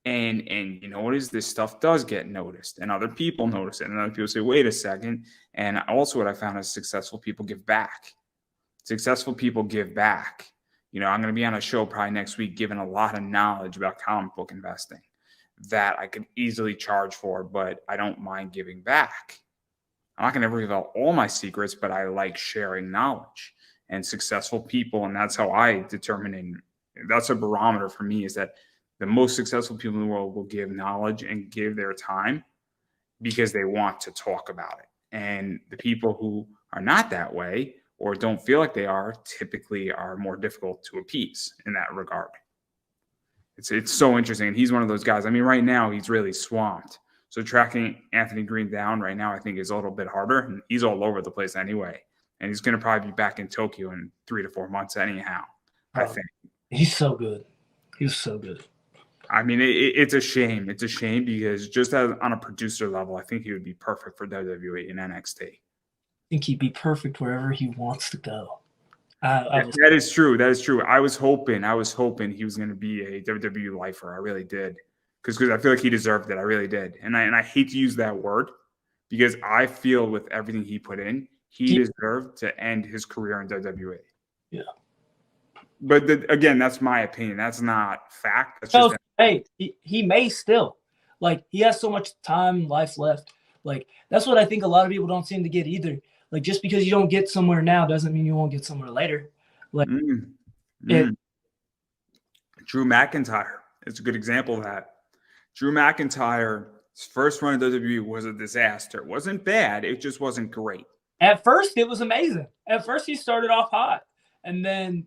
And you know what is, this stuff does get noticed, and other people notice it, and other people say, wait a second. And also what I found is successful people give back. Successful people give back. I'm going to be on a show probably next week giving a lot of knowledge about comic book investing that I could easily charge for, but I don't mind giving back. I'm not going to ever give out all my secrets, but I like sharing knowledge. And successful people, and that's how I determine, and that's a barometer for me, is that the most successful people in the world will give knowledge and give their time because they want to talk about it. And the people who are not that way, or don't feel like they are, typically are more difficult to appease in that regard. It's so interesting. And he's one of those guys. I mean, right now he's really swamped. So tracking Anthony Green down right now, I think, is a little bit harder. And he's all over the place anyway. And he's going to probably be back in Tokyo in 3 to 4 months anyhow, I think. He's so good. He's so good. I mean, it's a shame. It's a shame because just on a producer level, I think he would be perfect for WWE and NXT. I think he'd be perfect wherever he wants to go. That is true. That is true. I was hoping he was going to be a WWE lifer. I really did, because I feel like he deserved it. I really did, and I hate to use that word because I feel with everything he put in, he deserved to end his career in WWE. Yeah. But again, that's my opinion. That's not fact. That's just hey, he may still. Like, he has so much time, life left. Like, that's what I think a lot of people don't seem to get either. Like, just because you don't get somewhere now doesn't mean you won't get somewhere later. Like, Drew McIntyre is a good example of that. Drew McIntyre's first run in WWE was a disaster. It wasn't bad. It just wasn't great. At first, it was amazing. At first, he started off hot. And then,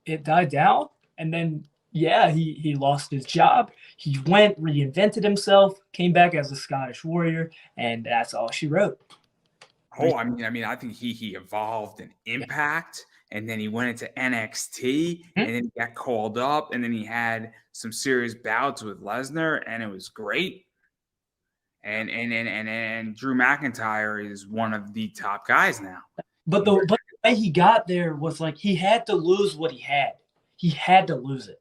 it died down. And then, he lost his job. He went, reinvented himself, came back as a Scottish warrior, and that's all she wrote. Oh, I mean, I think he evolved in Impact, and then he went into NXT, and then he got called up, and then he had some serious bouts with Lesnar, and it was great. And Drew McIntyre is one of the top guys now. But the way he got there was like he had to lose what he had. He had to lose it.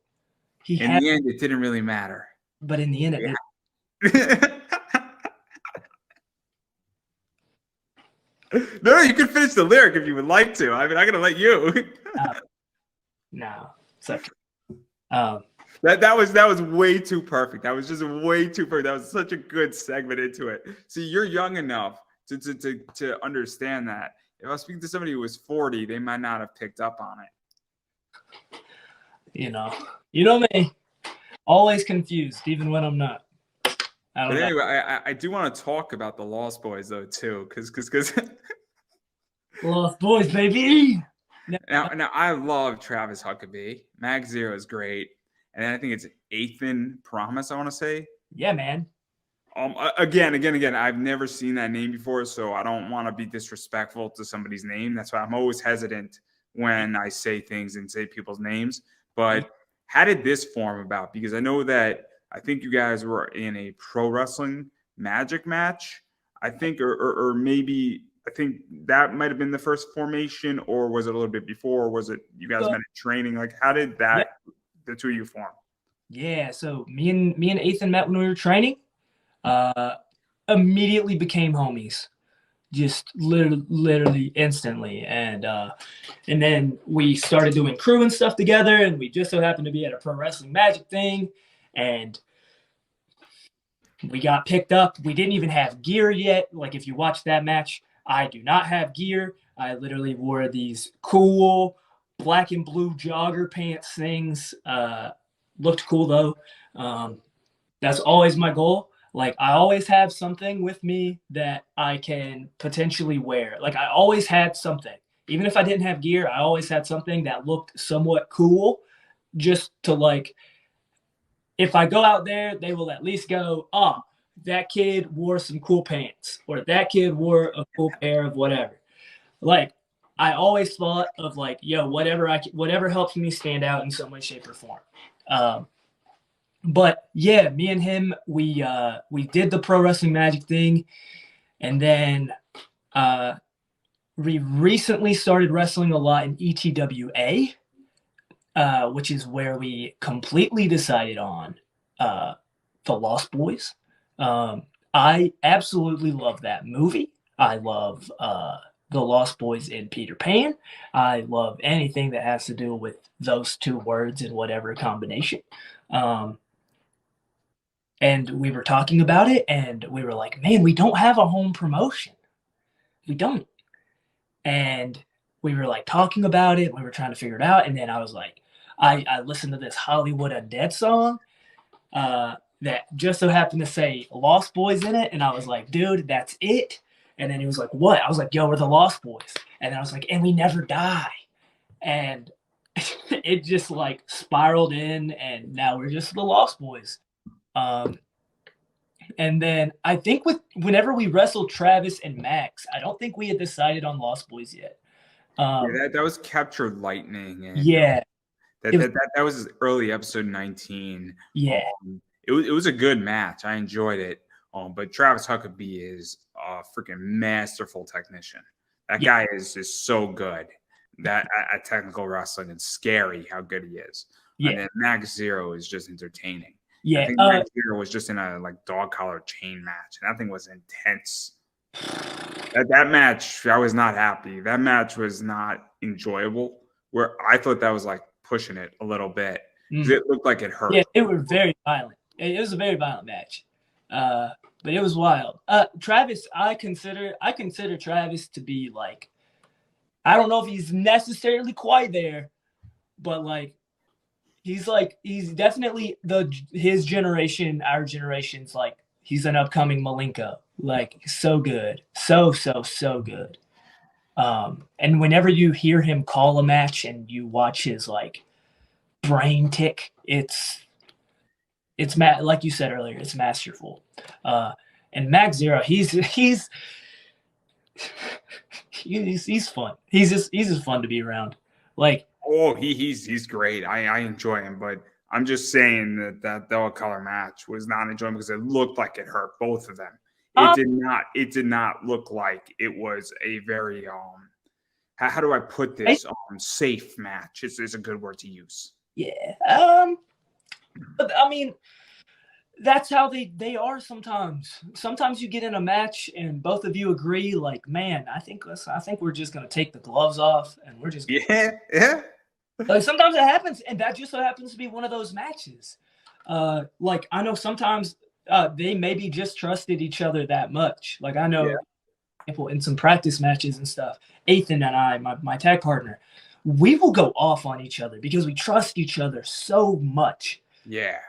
In the end, it didn't really matter. But in the end, it No, you can finish the lyric if you would like to. I mean, I'm gonna let you. No, it's okay. That was way too perfect. That was just way too perfect. That was such a good segment into it. See, you're young enough to understand that. If I was speaking to somebody who was 40, they might not have picked up on it. You know me, always confused, even when I'm not. But anyway, I do want to talk about the Lost Boys though too, because Lost Boys, baby. Now I love Travis Huckabee. Mag Zero is great, and then I think it's Ethan Promise. I want to say. Yeah, man. Again, I've never seen that name before, so I don't want to be disrespectful to somebody's name. That's why I'm always hesitant when I say things and say people's names. But how did this form about? Because I know that I think you guys were in a pro wrestling magic match, I think, or maybe I think that might have been the first formation, or was it a little bit before? Or was it you guys met in training? Like, how did the two of you form? Yeah, so me and Ethan met when we were training. Immediately became homies, just literally instantly, and then we started doing crew and stuff together, and we just so happened to be at a pro wrestling magic thing, and we got picked up. We didn't even have gear yet. Like, if you watch that match, I do not have gear. I literally wore these cool black and blue jogger pants things. Looked cool though. That's always my goal. Like, I always have something with me that I can potentially wear. Like, I always had something. Even if I didn't have gear, I always had something that looked somewhat cool, just to, like, if I go out there, they will at least go, oh, that kid wore some cool pants, or that kid wore a cool pair of whatever. Like, I always thought of, like, yo, whatever helps me stand out in some way, shape, or form. But yeah, me and him, we did the pro wrestling magic thing, and then we recently started wrestling a lot in ETWA, which is where we completely decided on the Lost Boys. I absolutely love that movie. I love the Lost Boys in Peter Pan. I love anything that has to do with those two words in whatever combination. And we were talking about it, and we were like, man, we don't have a home promotion. We don't. And we were, like, talking about it. We were trying to figure it out. And then I was like, I listened to this Hollywood Undead song that just so happened to say Lost Boys in it. And I was like, dude, that's it. And then he was like, what? I was like, yo, we're the Lost Boys. And I was like, and we never die. And it just like spiraled in, and now we're just the Lost Boys. And then I think whenever we wrestled Travis and Max, I don't think we had decided on Lost Boys yet. Yeah, that was Captured Lightning, and Yeah, that was early episode 19. yeah, It was a good match. I enjoyed it. But Travis Huckabee is a freaking masterful technician. That guy is just so good. That at technical wrestling, it's scary how good he is. yeah. And then Max Zero is just entertaining. Yeah, I think Max Zero was just in a like dog collar chain match, and that thing was intense. That match, I was not happy. That match was not enjoyable. Where I thought that was like pushing it a little bit. It looked like it hurt. Yeah, it was very violent. It was a very violent match, but it was wild. Travis, I consider Travis to be like, I don't know if he's necessarily quite there, but like he's definitely his generation, our generation's like he's an upcoming Malenko. Like so good, so good. And whenever you hear him call a match and you watch his like brain tick, it's like you said earlier, it's masterful. And Max Zero, he's fun. He's just fun to be around. Like, oh, he's great. I enjoy him, but I'm just saying that dog color match was not enjoyable because it looked like it hurt both of them. It did not look like it was a very how do I put this safe match. It's a good word to use. Yeah. But I mean, that's how they are sometimes. Sometimes you get in a match and both of you agree, like, man, I think we're just gonna take the gloves off and we're just yeah. Like sometimes it happens, and that just so happens to be one of those matches. Like I know sometimes they maybe just trusted each other that much. Like I know, people in some practice matches and stuff, Ethan and I, my tag partner, we will go off on each other because we trust each other so much. Yeah.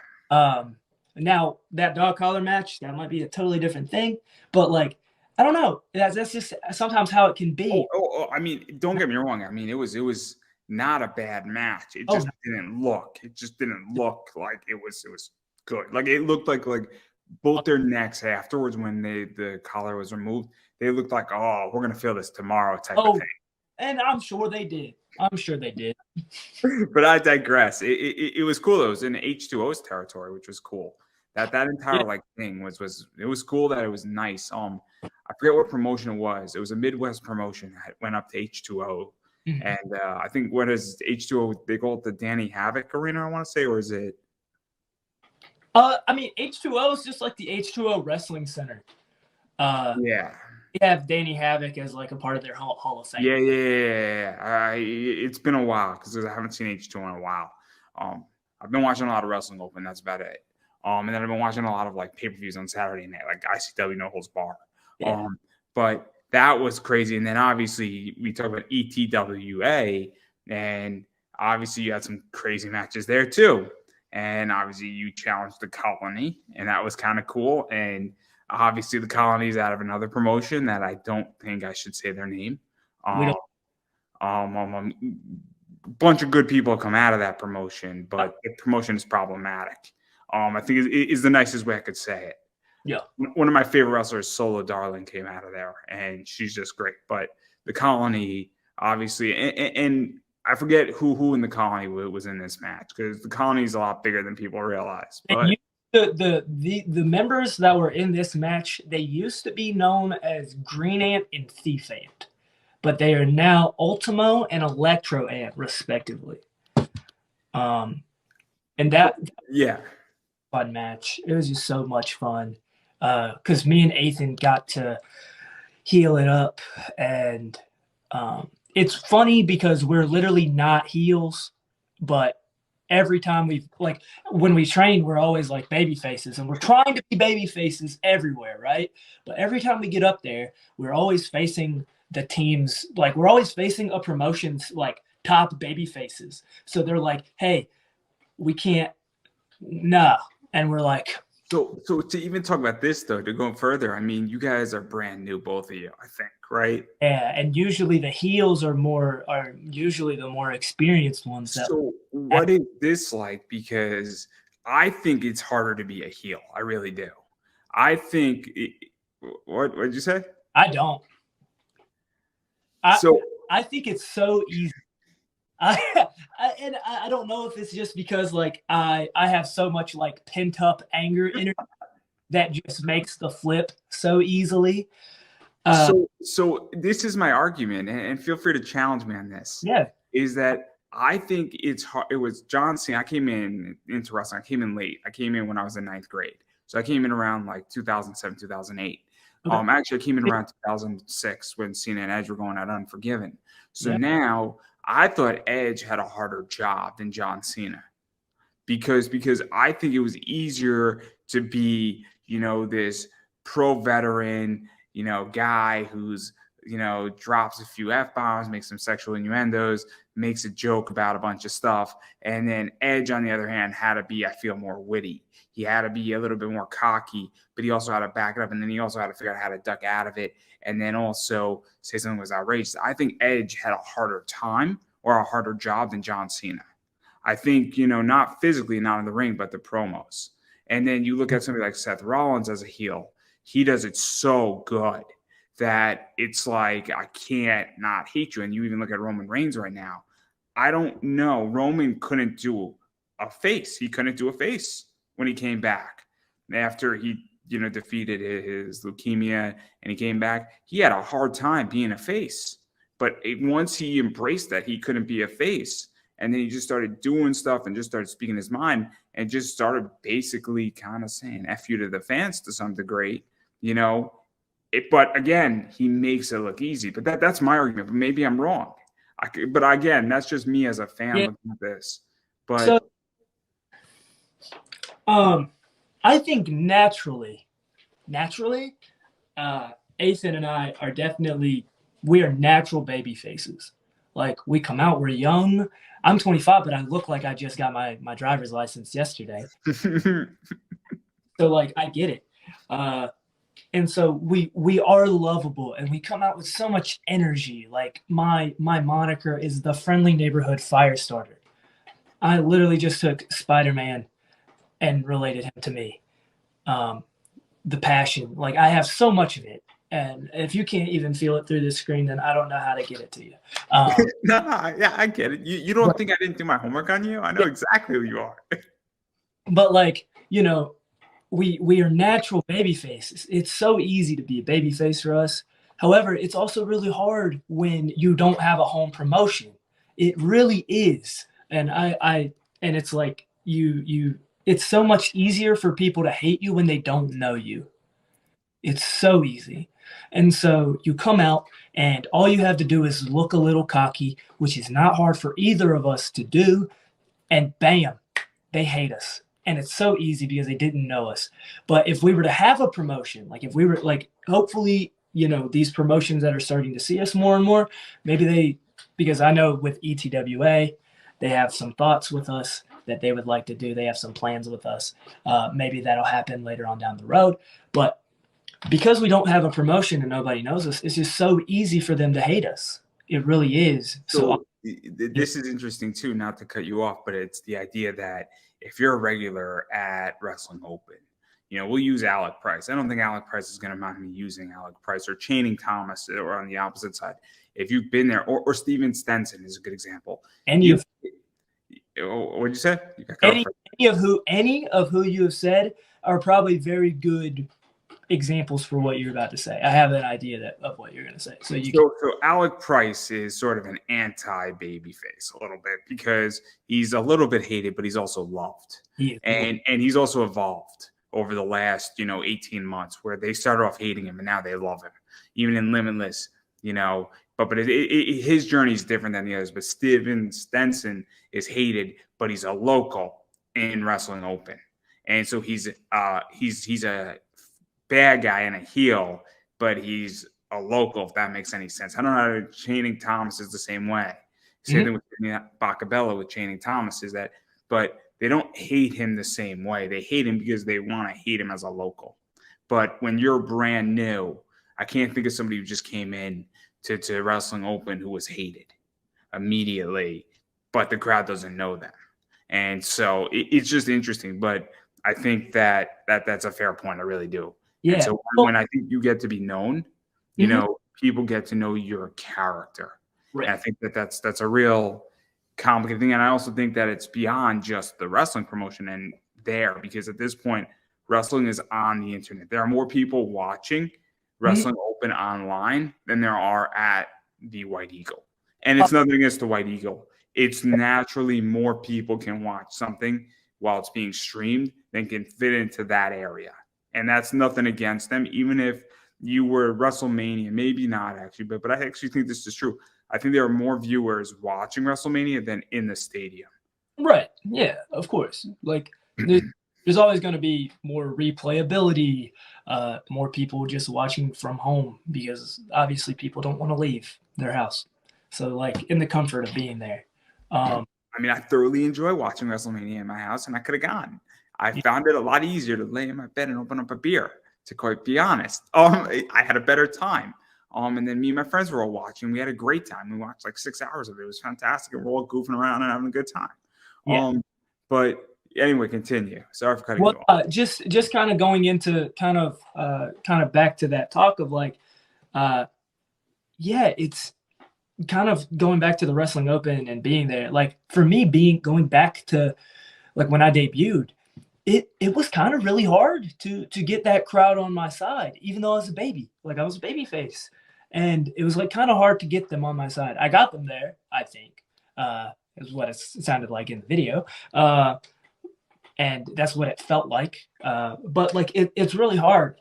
Now that dog collar match, that might be a totally different thing, but like I don't know. That's just sometimes how it can be. I mean, don't get me wrong. I mean, it was not a bad match. It just didn't look. It just didn't look like it was good. Like it looked like both their necks afterwards when the collar was removed, they looked like, oh, we're gonna feel this tomorrow type of thing. And I'm sure they did. But I digress. It was cool. It was in H2O's territory, which was cool. That entire like thing was it was cool that it was nice. I forget what promotion it was. It was a Midwest promotion that went up to H2O. Mm-hmm. And I think what is H2O? They call it the Danny Havoc Arena, I want to say, or is it? I mean, H2O is just like the H2O Wrestling Center. Yeah. They have Danny Havoc as like a part of their Hall of Fame. Yeah. It's been a while because I haven't seen H2O in a while. I've been watching a lot of Wrestling Open. That's about it. And then I've been watching a lot of like pay-per-views on Saturday night, like ICW No Holds Barred. Yeah. But that was crazy. And then obviously we talk about ETWA, and obviously you had some crazy matches there too. And obviously you challenged the Colony, and that was kind of cool. And obviously the Colony is out of another promotion that I don't think I should say their name. A bunch of good people come out of that promotion, but the promotion is problematic. I think is the nicest way I could say it. Yeah. One of my favorite wrestlers, Solo Darling, came out of there, and she's just great. But the Colony, obviously, and I forget who in the Colony was in this match, because the Colony is a lot bigger than people realize. But the members that were in this match, they used to be known as Green Ant and Thief Ant, but they are now Ultimo and Electro Ant, respectively. And that fun match. It was just so much fun. Because me and Ethan got to heal it up, and it's funny because we're literally not heels, but every time when we train, we're always like baby faces, and we're trying to be baby faces everywhere, right? But every time we get up there, we're always facing the teams, like we're always facing a promotion's like top baby faces. So they're like, hey, we can't, nah. And we're like, So to even talk about this though, to go further, I mean, you guys are brand new, both of you, I think, right? Yeah, and usually the heels are usually the more experienced ones that. So what is this like? Because I think it's harder to be a heel. I really do. I think what did you say? I don't. I So I think it's so easy. I, I don't know if it's just because like I have so much like pent up anger in it that just makes the flip so easily. so this is my argument, and feel free to challenge me on this. Yeah, Is that I think it's hard. It was John Cena. I came into wrestling. I came in late. I came in when I was in ninth grade. So I came in around like 2007, 2008. okay, Actually, I came in around 2006 when Cena and Edge were going out Unforgiven. So yeah, now I thought Edge had a harder job than John Cena because I think it was easier to be, this pro veteran, guy who's, drops a few F bombs, makes some sexual innuendos, makes a joke about a bunch of stuff. And then Edge, on the other hand, had to be, I feel, more witty. He had to be a little bit more cocky, but he also had to back it up. And then he also had to figure out how to duck out of it. And then also say something was outrageous. I think Edge had a harder time or a harder job than John Cena. I think, not physically, not in the ring, but the promos. And then you look at somebody like Seth Rollins as a heel. He does it so good that it's like, I can't not hate you. And you even look at Roman Reigns right now. I don't know. Roman couldn't do a face. He couldn't do a face when he came back after he, defeated his leukemia and he came back. He had a hard time being a face. But once he embraced that, he couldn't be a face. And then he just started doing stuff and just started speaking his mind and just started basically kind of saying F you to the fans to some degree, But again, he makes it look easy. But that's my argument. But maybe I'm wrong. But again, that's just me as a fan looking at this. But so I think naturally, Ethan and I are we are natural baby faces. Like we come out, we're young. I'm 25, but I look like I just got my driver's license yesterday. So like I get it. And so we are lovable and we come out with so much energy. Like my moniker is the friendly neighborhood fire starter. I literally just took Spider-Man and related him to me. The passion, like I have so much of it. And if you can't even feel it through the screen, then I don't know how to get it to you. Yeah, I get it. You don't think I didn't do my homework on you? I know exactly who you are. But like, we are natural baby faces. It's so easy to be a baby face for us. However, it's also really hard when you don't have a home promotion. It really is. And and it's like it's so much easier for people to hate you when they don't know you. It's so easy. And so you come out and all you have to do is look a little cocky, which is not hard for either of us to do. And bam, they hate us. And it's so easy because they didn't know us. But if we were to have a promotion, like if we were like, hopefully, these promotions that are starting to see us more and more, because I know with ETWA, they have some thoughts with us that they would like to do. They have some plans with us. Maybe that'll happen later on down the road. But because we don't have a promotion and nobody knows us, it's just so easy for them to hate us. It really is. So this is interesting too, not to cut you off, but it's the idea that if you're a regular at Wrestling Open, we'll use Alec Price. I don't think Alec Price is going to mind me using Alec Price or Channing Thomas or on the opposite side. If you've been there, or Steven Stenson is a good example. And what'd you say? Any of who you have said are probably very good examples for what you're about to say. I have an idea of what you're going to say. So Alec Price is sort of an anti-babyface a little bit because he's a little bit hated, but he's also loved. And he's also evolved over the last, 18 months where they started off hating him and now they love him. Even in Limitless, but his journey is different than the others. But Steven Stenson is hated, but he's a local in Wrestling Open. And so he's a bad guy and a heel, but he's a local, if that makes any sense. I don't know how Channing Thomas is the same way. Same thing with Bacabella with Channing Thomas is that, but they don't hate him the same way. They hate him because they want to hate him as a local. But when you're brand new, I can't think of somebody who just came in to Wrestling Open who was hated immediately, but the crowd doesn't know them. And so it's just interesting. But I think that's a fair point. I really do. Yeah. And so when I think you get to be known, you know, people get to know your character. Right. And I think that's a real complicated thing. And I also think that it's beyond just the wrestling promotion and there, because at this point, wrestling is on the internet. There are more people watching Wrestling Open online than there are at the White Eagle. And it's nothing against the White Eagle. It's naturally more people can watch something while it's being streamed than can fit into that area. And that's nothing against them, even if you were WrestleMania, maybe not actually, but I actually think this is true. I think there are more viewers watching WrestleMania than in the stadium. Right. Yeah, of course. Like there's always going to be more replayability, more people just watching from home, because obviously people don't want to leave their house. So like in the comfort of being there. I mean, I thoroughly enjoy watching WrestleMania in my house, and I could have gone. I found it a lot easier to lay in my bed and open up a beer, to quite be honest. I had a better time. And then me and my friends were all watching. We had a great time. We watched like 6 hours of it. It was fantastic. And we're all goofing around and having a good time. Yeah. But anyway, continue. Sorry for cutting you off. Just kind of going into kind of back to that talk of like, it's kind of going back to the Wrestling Open and being there. Like for me, going back to like when I debuted, it was kind of really hard to get that crowd on my side, even though I was a baby. Like I was a baby face. And it was like kind of hard to get them on my side. I got them there, I think, is what it sounded like in the video. And that's what it felt like. But like it's really hard.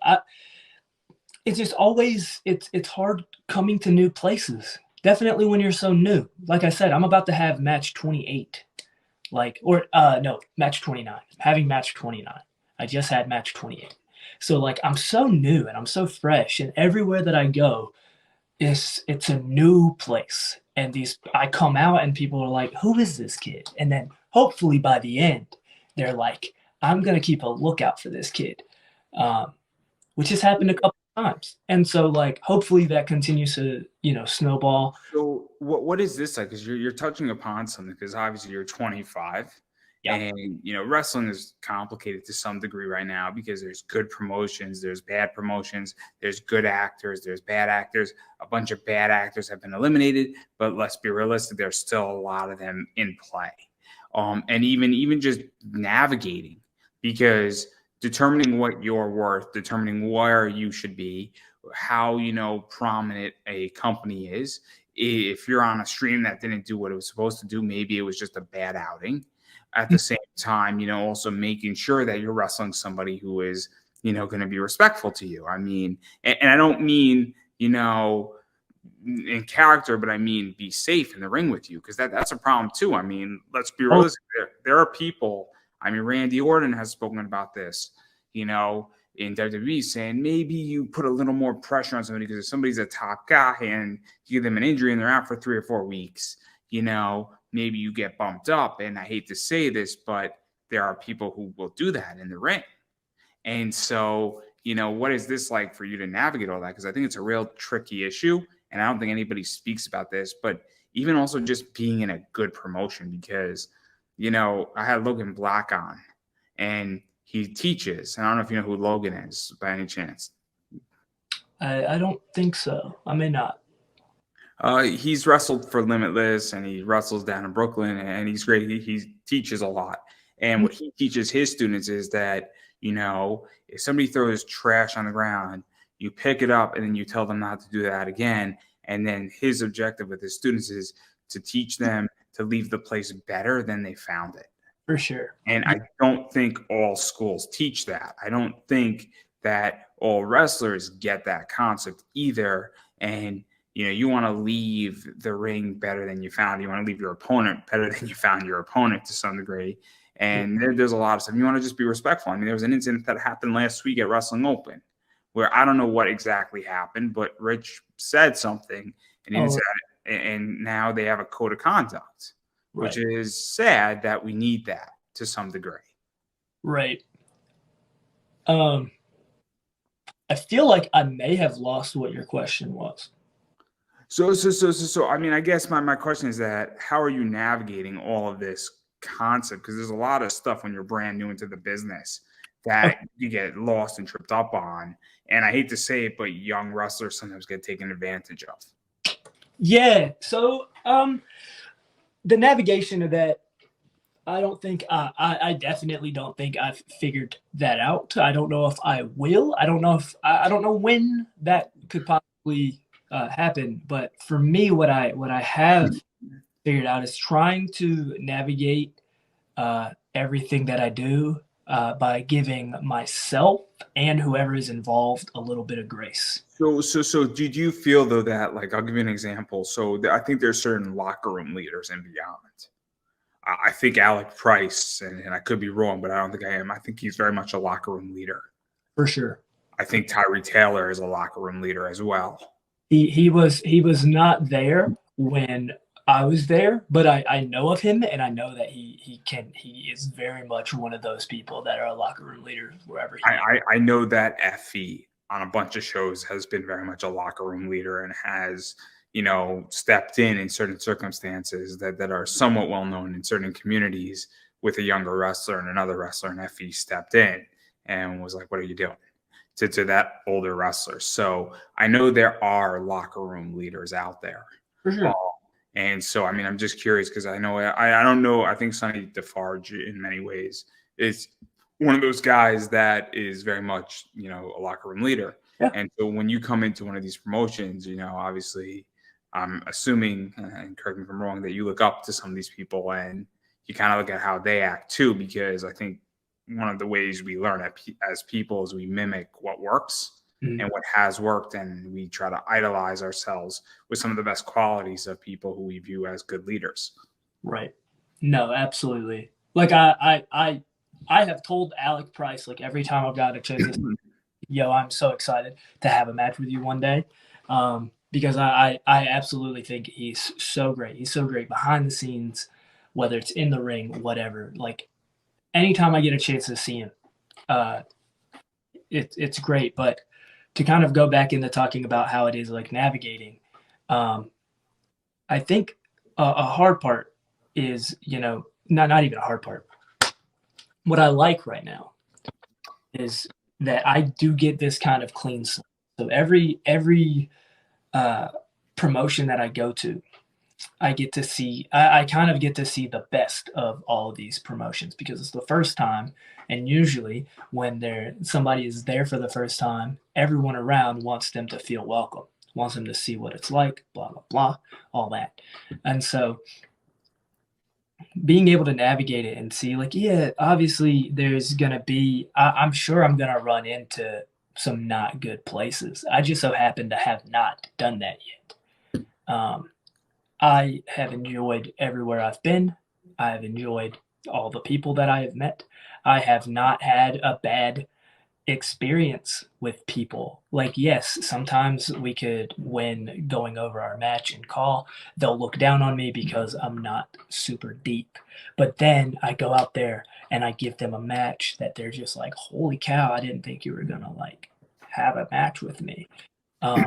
It's just always it's hard coming to new places. Definitely when you're so new. Like I said, I'm about to have match 28. Match 29. I'm having match 29. I just had match 28. So like I'm so new and I'm so fresh, and everywhere that I go, it's a new place. And I come out and people are like, who is this kid? And then hopefully by the end, they're like, I'm going to keep a lookout for this kid, which has happened a couple of times. And so like, hopefully that continues to, snowball. So what is this like? Because you're touching upon something, because obviously you're 25. Yeah. And, wrestling is complicated to some degree right now, because there's good promotions, there's bad promotions, there's good actors, there's bad actors. A bunch of bad actors have been eliminated, but let's be realistic, there's still a lot of them in play. And even just navigating, because determining what you're worth, determining where you should be, how, prominent a company is. If you're on a stream that didn't do what it was supposed to do, maybe it was just a bad outing. At the same time, also making sure that you're wrestling somebody who is, going to be respectful to you. I mean, and I don't mean, in character, but I mean, be safe in the ring with you, because that's a problem too. I mean, let's be realistic. There are people, I mean, Randy Orton has spoken about this, in WWE, saying maybe you put a little more pressure on somebody, because if somebody's a top guy and you give them an injury and they're out for 3 or 4 weeks, maybe you get bumped up. And I hate to say this, but there are people who will do that in the ring. And so, what is this like for you to navigate all that? Because I think it's a real tricky issue, and I don't think anybody speaks about this, but even also just being in a good promotion, because, I had Logan Black on, and he teaches, and I don't know if you know who Logan is by any chance. I don't think so. I may not. He's wrestled for Limitless, and he wrestles down in Brooklyn, and he's great. He teaches a lot. And what he teaches his students is that, if somebody throws trash on the ground, you pick it up and then you tell them not to do that again. And then his objective with his students is to teach them to leave the place better than they found it. For sure. And I don't think all schools teach that. I don't think that all wrestlers get that concept either. And, you want to leave the ring better than you found. You want to leave your opponent better than you found your opponent to some degree. And there's a lot of stuff. You want to just be respectful. I mean, there was an incident that happened last week at Wrestling Open where I don't know what exactly happened, but Rich said something, and now they have a code of conduct, which is sad that we need that. to some degree. Right. I feel like I may have lost what your question was. So, I mean, I guess my question is that how are you navigating all of this concept? Because there's a lot of stuff when you're brand new into the business Okay. that you get lost and tripped up on. And I hate to say it, but young wrestlers sometimes get taken advantage of. Yeah. So, the navigation of that, I don't think I definitely don't think I've figured that out. I don't know if I will. I don't know if I don't know when that could possibly happen. But for me, what I have figured out is trying to navigate everything that I do by giving myself and whoever is involved a little bit of grace. So, did you feel though that, like, I'll give you an example. So, I think there's certain locker room leaders and beyond. I think Alec Price, and I could be wrong, but I don't think I am. I think he's very much a locker room leader. For sure. I think Tyree Taylor is a locker room leader as well. He was not there when I was there, but I know of him and I know that he is very much one of those people that are a locker room leader wherever he is. I know that Effie on a bunch of shows has been very much a locker room leader and has, stepped in certain circumstances that are somewhat well known in certain communities with a younger wrestler and another wrestler, and Effie stepped in and was like, "What are you doing?" to that older wrestler. So I know there are locker room leaders out there. For sure. And so, I mean, I'm just curious because I know I don't know. I think Sonny Defarge in many ways is one of those guys that is very much, a locker room leader. Yeah. And so when you come into one of these promotions, obviously I'm assuming, and correct me if I'm wrong, that you look up to some of these people and you kind of look at how they act too, because I think one of the ways we learn as people is we mimic what works and what has worked, and we try to idolize ourselves with some of the best qualities of people who we view as good leaders. Right. No, absolutely. Like I have told Alec Price, like, every time I've got a chance, yo, I'm so excited to have a match with you one day. Because I absolutely think he's so great. He's so great behind the scenes, whether it's in the ring, whatever. Like, anytime I get a chance to see him, it's great. But to kind of go back into talking about how it is like navigating, I think a hard part is, not even a hard part. What I like right now is that I do get this kind of clean slate. So every promotion that I go to, I get to see, I kind of get to see the best of all of these promotions because it's the first time. And usually when somebody is there for the first time, everyone around wants them to feel welcome, wants them to see what it's like, blah, blah, blah, all that. And so being able to navigate it and see, like, yeah, obviously there's going to be, I'm sure I'm going to run into some not good places. I just so happen to have not done that yet. I have enjoyed everywhere I've been. I have enjoyed all the people that I have met. I have not had a bad experience with people. Like, yes, sometimes when going over our match and call, they'll look down on me because I'm not super deep. But then I go out there and I give them a match that they're just like, holy cow, I didn't think you were going to, like, have a match with me. I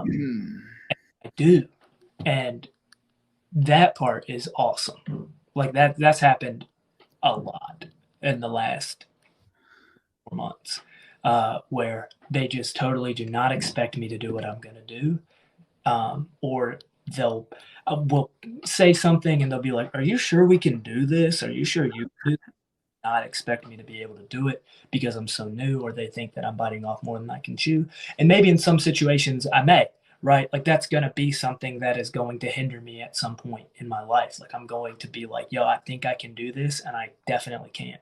do. And that part is awesome. Like, that's happened a lot in the last 4 months, where they just totally do not expect me to do what I'm going to do. Or they'll will say something and they'll be like, are you sure we can do this? Are you sure you do? Not expect me to be able to do it because I'm so new, or they think that I'm biting off more than I can chew. And maybe in some situations I may, right? Like, that's going to be something that is going to hinder me at some point in my life. Like, I'm going to be like, yo, I think I can do this, and I definitely can't.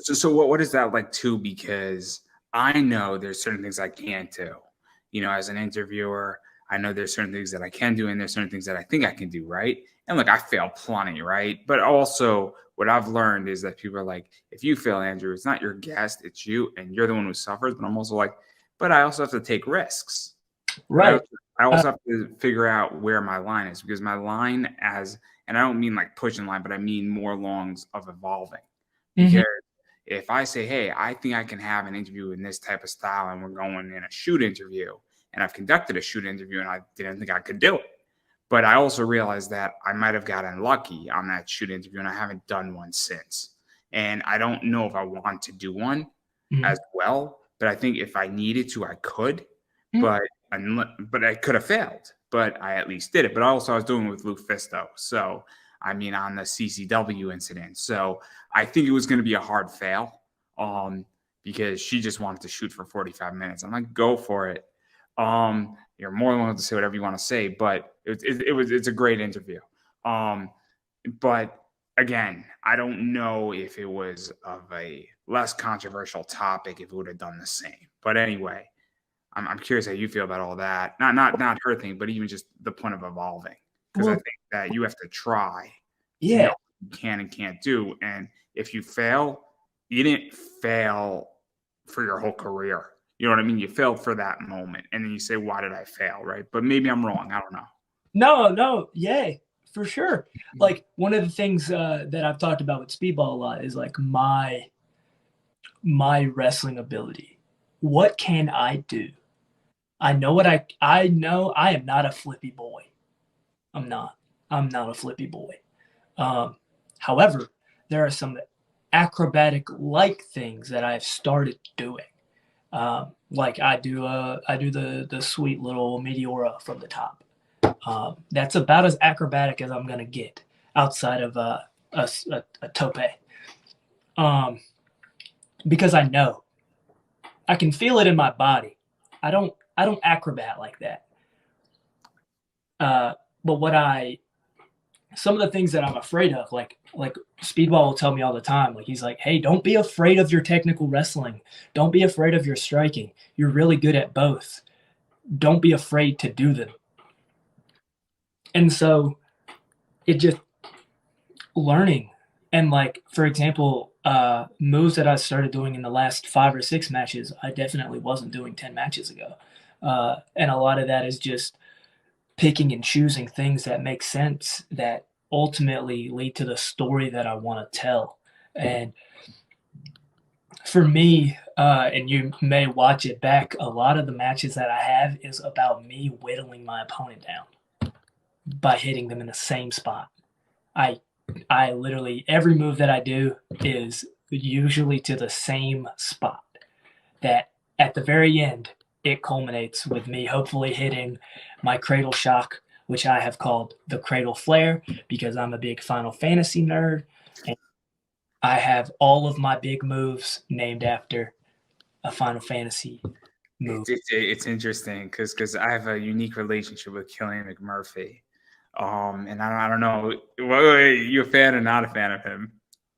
So what is that like too? Because I know there's certain things I can't do. As an interviewer, I know there's certain things that I can do, and there's certain things that I think I can do, right? And look, I fail plenty, right? But also, what I've learned is that people are like, if you fail, Andrew, it's not your guest, it's you, and you're the one who suffers. But I'm also like, but I also have to take risks. Right. I also have to figure out where my line is, because my line and I don't mean like pushing line, but I mean more longs of evolving, Because if I say, hey, I think I can have an interview in this type of style and we're going in a shoot interview, and I've conducted a shoot interview and I didn't think I could do it. But I also realized that I might have gotten lucky on that shoot interview and I haven't done one since. And I don't know if I want to do one as well. But I think if I needed to, I could. But I could have failed. But I at least did it. But also I was doing it with Luke Fisto. So, I mean, on the CCW incident. So I think it was going to be a hard fail because she just wanted to shoot for 45 minutes. I'm like, go for it. You're more than welcome to say whatever you want to say, but it's a great interview. But again, I don't know if it was of a less controversial topic if it would have done the same. But anyway, I'm curious how you feel about all that. Not her thing, but even just the point of evolving. Because I think that you have to try to know what you can and can't do. And if you fail, you didn't fail for your whole career. You know what I mean? You failed for that moment. And then you say, why did I fail? Right. But maybe I'm wrong. I don't know. No. Yeah, for sure. Like one of the things that I've talked about with speedball a lot is like my wrestling ability. What can I do? I know I am not a flippy boy. I'm not a flippy boy. However, there are some acrobatic-like things that I've started doing. Like I do the sweet little Meteora from the top. That's about as acrobatic as I'm gonna get outside of a tope. Because I know I can feel it in my body. I don't acrobat like that. But some of the things that I'm afraid of, like Speedball will tell me all the time, like he's like, hey, don't be afraid of your technical wrestling. Don't be afraid of your striking. You're really good at both. Don't be afraid to do them. And so it just learning. And like, for example, moves that I started doing in the last 5 or 6 matches, I definitely wasn't doing 10 matches ago. And a lot of that is just picking and choosing things that make sense that ultimately lead to the story that I want to tell. And for me, and you may watch it back, a lot of the matches that I have is about me whittling my opponent down by hitting them in the same spot. I literally, every move that I do is usually to the same spot that at the very end, it culminates with me hopefully hitting my cradle shock, which I have called the cradle flare because I'm a big Final Fantasy nerd. And I have all of my big moves named after a Final Fantasy move. It's interesting because I have a unique relationship with Killian McMurphy. And I don't know, you a fan or not a fan of him?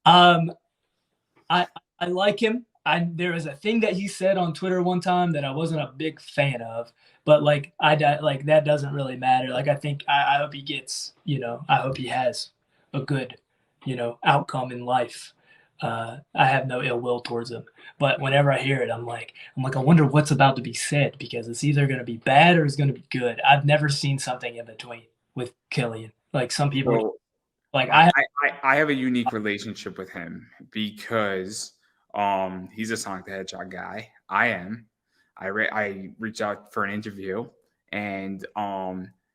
I like him. There was a thing that he said on Twitter one time that I wasn't a big fan of, but like that doesn't really matter. Like I hope he gets, I hope he has a good, outcome in life. I have no ill will towards him, but whenever I hear it, I'm like, I wonder what's about to be said because it's either going to be bad or it's going to be good. I've never seen something in between with Killian. Like some people, I have a unique relationship with him because he's a Sonic the Hedgehog guy. I am. I reached out for an interview and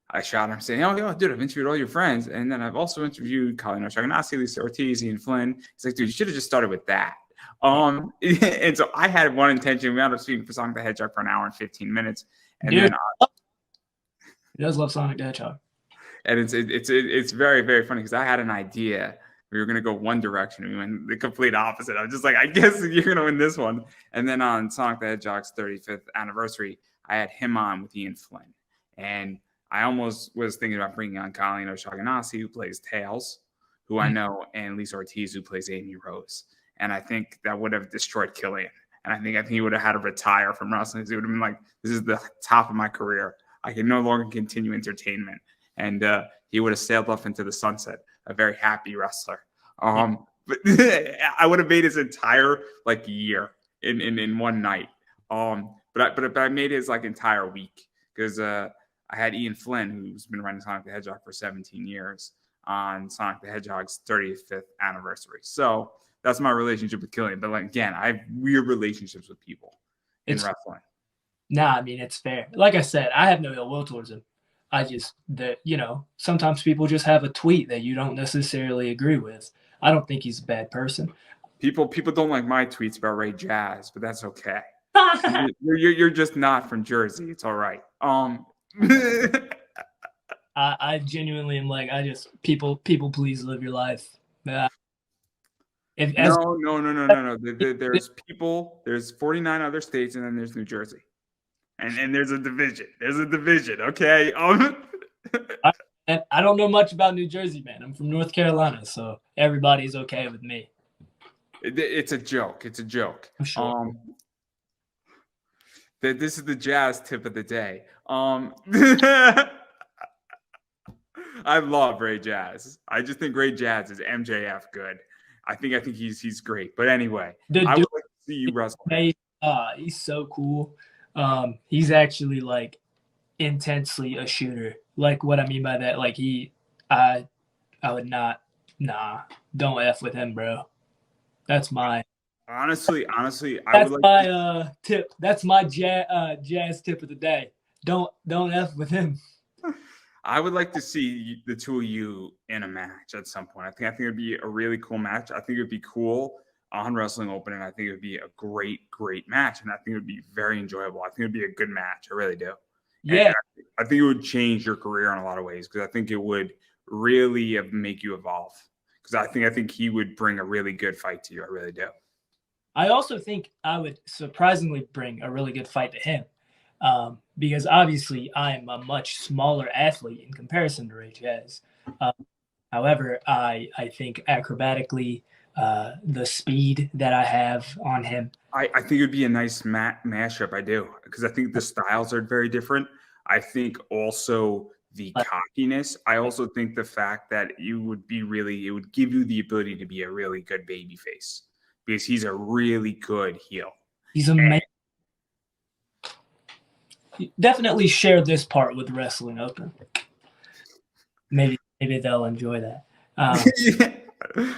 I shot him saying, "Oh, dude, I've interviewed all your friends, and then I've also interviewed Colin O'Shaughnessy, Lisa Ortiz, Ian Flynn." He's like, "Dude, you should have just started with that." And so I had one intention. We ended up speaking for Sonic the Hedgehog for an hour and 15 minutes, and Dude, then he does love Sonic the Hedgehog. And it's very, very funny because I had an idea. We were going to go one direction. We went the complete opposite. I was just like, I guess you're going to win this one. And then on Sonic the Hedgehog's 35th anniversary, I had him on with Ian Flynn. And I almost was thinking about bringing on Colleen O'Shaughnessy, who plays Tails, who I know, and Lisa Ortiz, who plays Amy Rose. And I think that would have destroyed Killian. And I think he would have had to retire from wrestling. He would have been like, this is the top of my career. I can no longer continue entertainment. And he would have sailed off into the sunset, a very happy wrestler. But I would have made his entire year in one night. But I made his entire week because I had Ian Flynn, who's been running Sonic the Hedgehog for 17 years, on Sonic the Hedgehog's 35th anniversary. So That's my relationship with Killian. But like again, I have weird relationships with people in wrestling. Nah, I mean, it's fair. Like I said, I have no ill will towards him. I just that sometimes people just have a tweet that you don't necessarily agree with. I don't think he's a bad person. People don't like my tweets about Ray Jazz, but that's okay. You're just not from Jersey. It's all right. I genuinely am like, people please live your life. No. There's 49 other states, and then there's New Jersey. And there's a division. Okay. I don't know much about New Jersey, man. I'm from North Carolina, so everybody's okay with me. It's a joke. I'm sure. This is the Jazz tip of the day. I love Ray Jazz. I just think Ray Jazz is MJF good. I think he's great. But anyway, I would like to see you wrestle. He's so cool. He's actually like intensely a shooter. Like what I mean by that, like I would not, don't F with him, bro. That's my honestly, I that's would like my tip. That's my jazz tip of the day. Don't F with him. I would like to see the two of you in a match at some point. I think it'd be a really cool match. I think it'd be cool on Wrestling Open, and I think it would be a great match, and I think it would be very enjoyable. I think it would be a good match. I really do. Yeah. I think it would change your career in a lot of ways because I think it would really make you evolve. Because I think he would bring a really good fight to you. I really do. I also think I would surprisingly bring a really good fight to him. Because obviously I'm a much smaller athlete in comparison to Ray Jazz. However, I think acrobatically, the speed that I have on him. I think it would be a nice mashup. I do, because I think the styles are very different. I think also the cockiness. I also think the fact that it would give you the ability to be a really good baby face because he's a really good heel. He's amazing. Definitely share this part with Wrestling Open. Maybe they'll enjoy that. Yeah.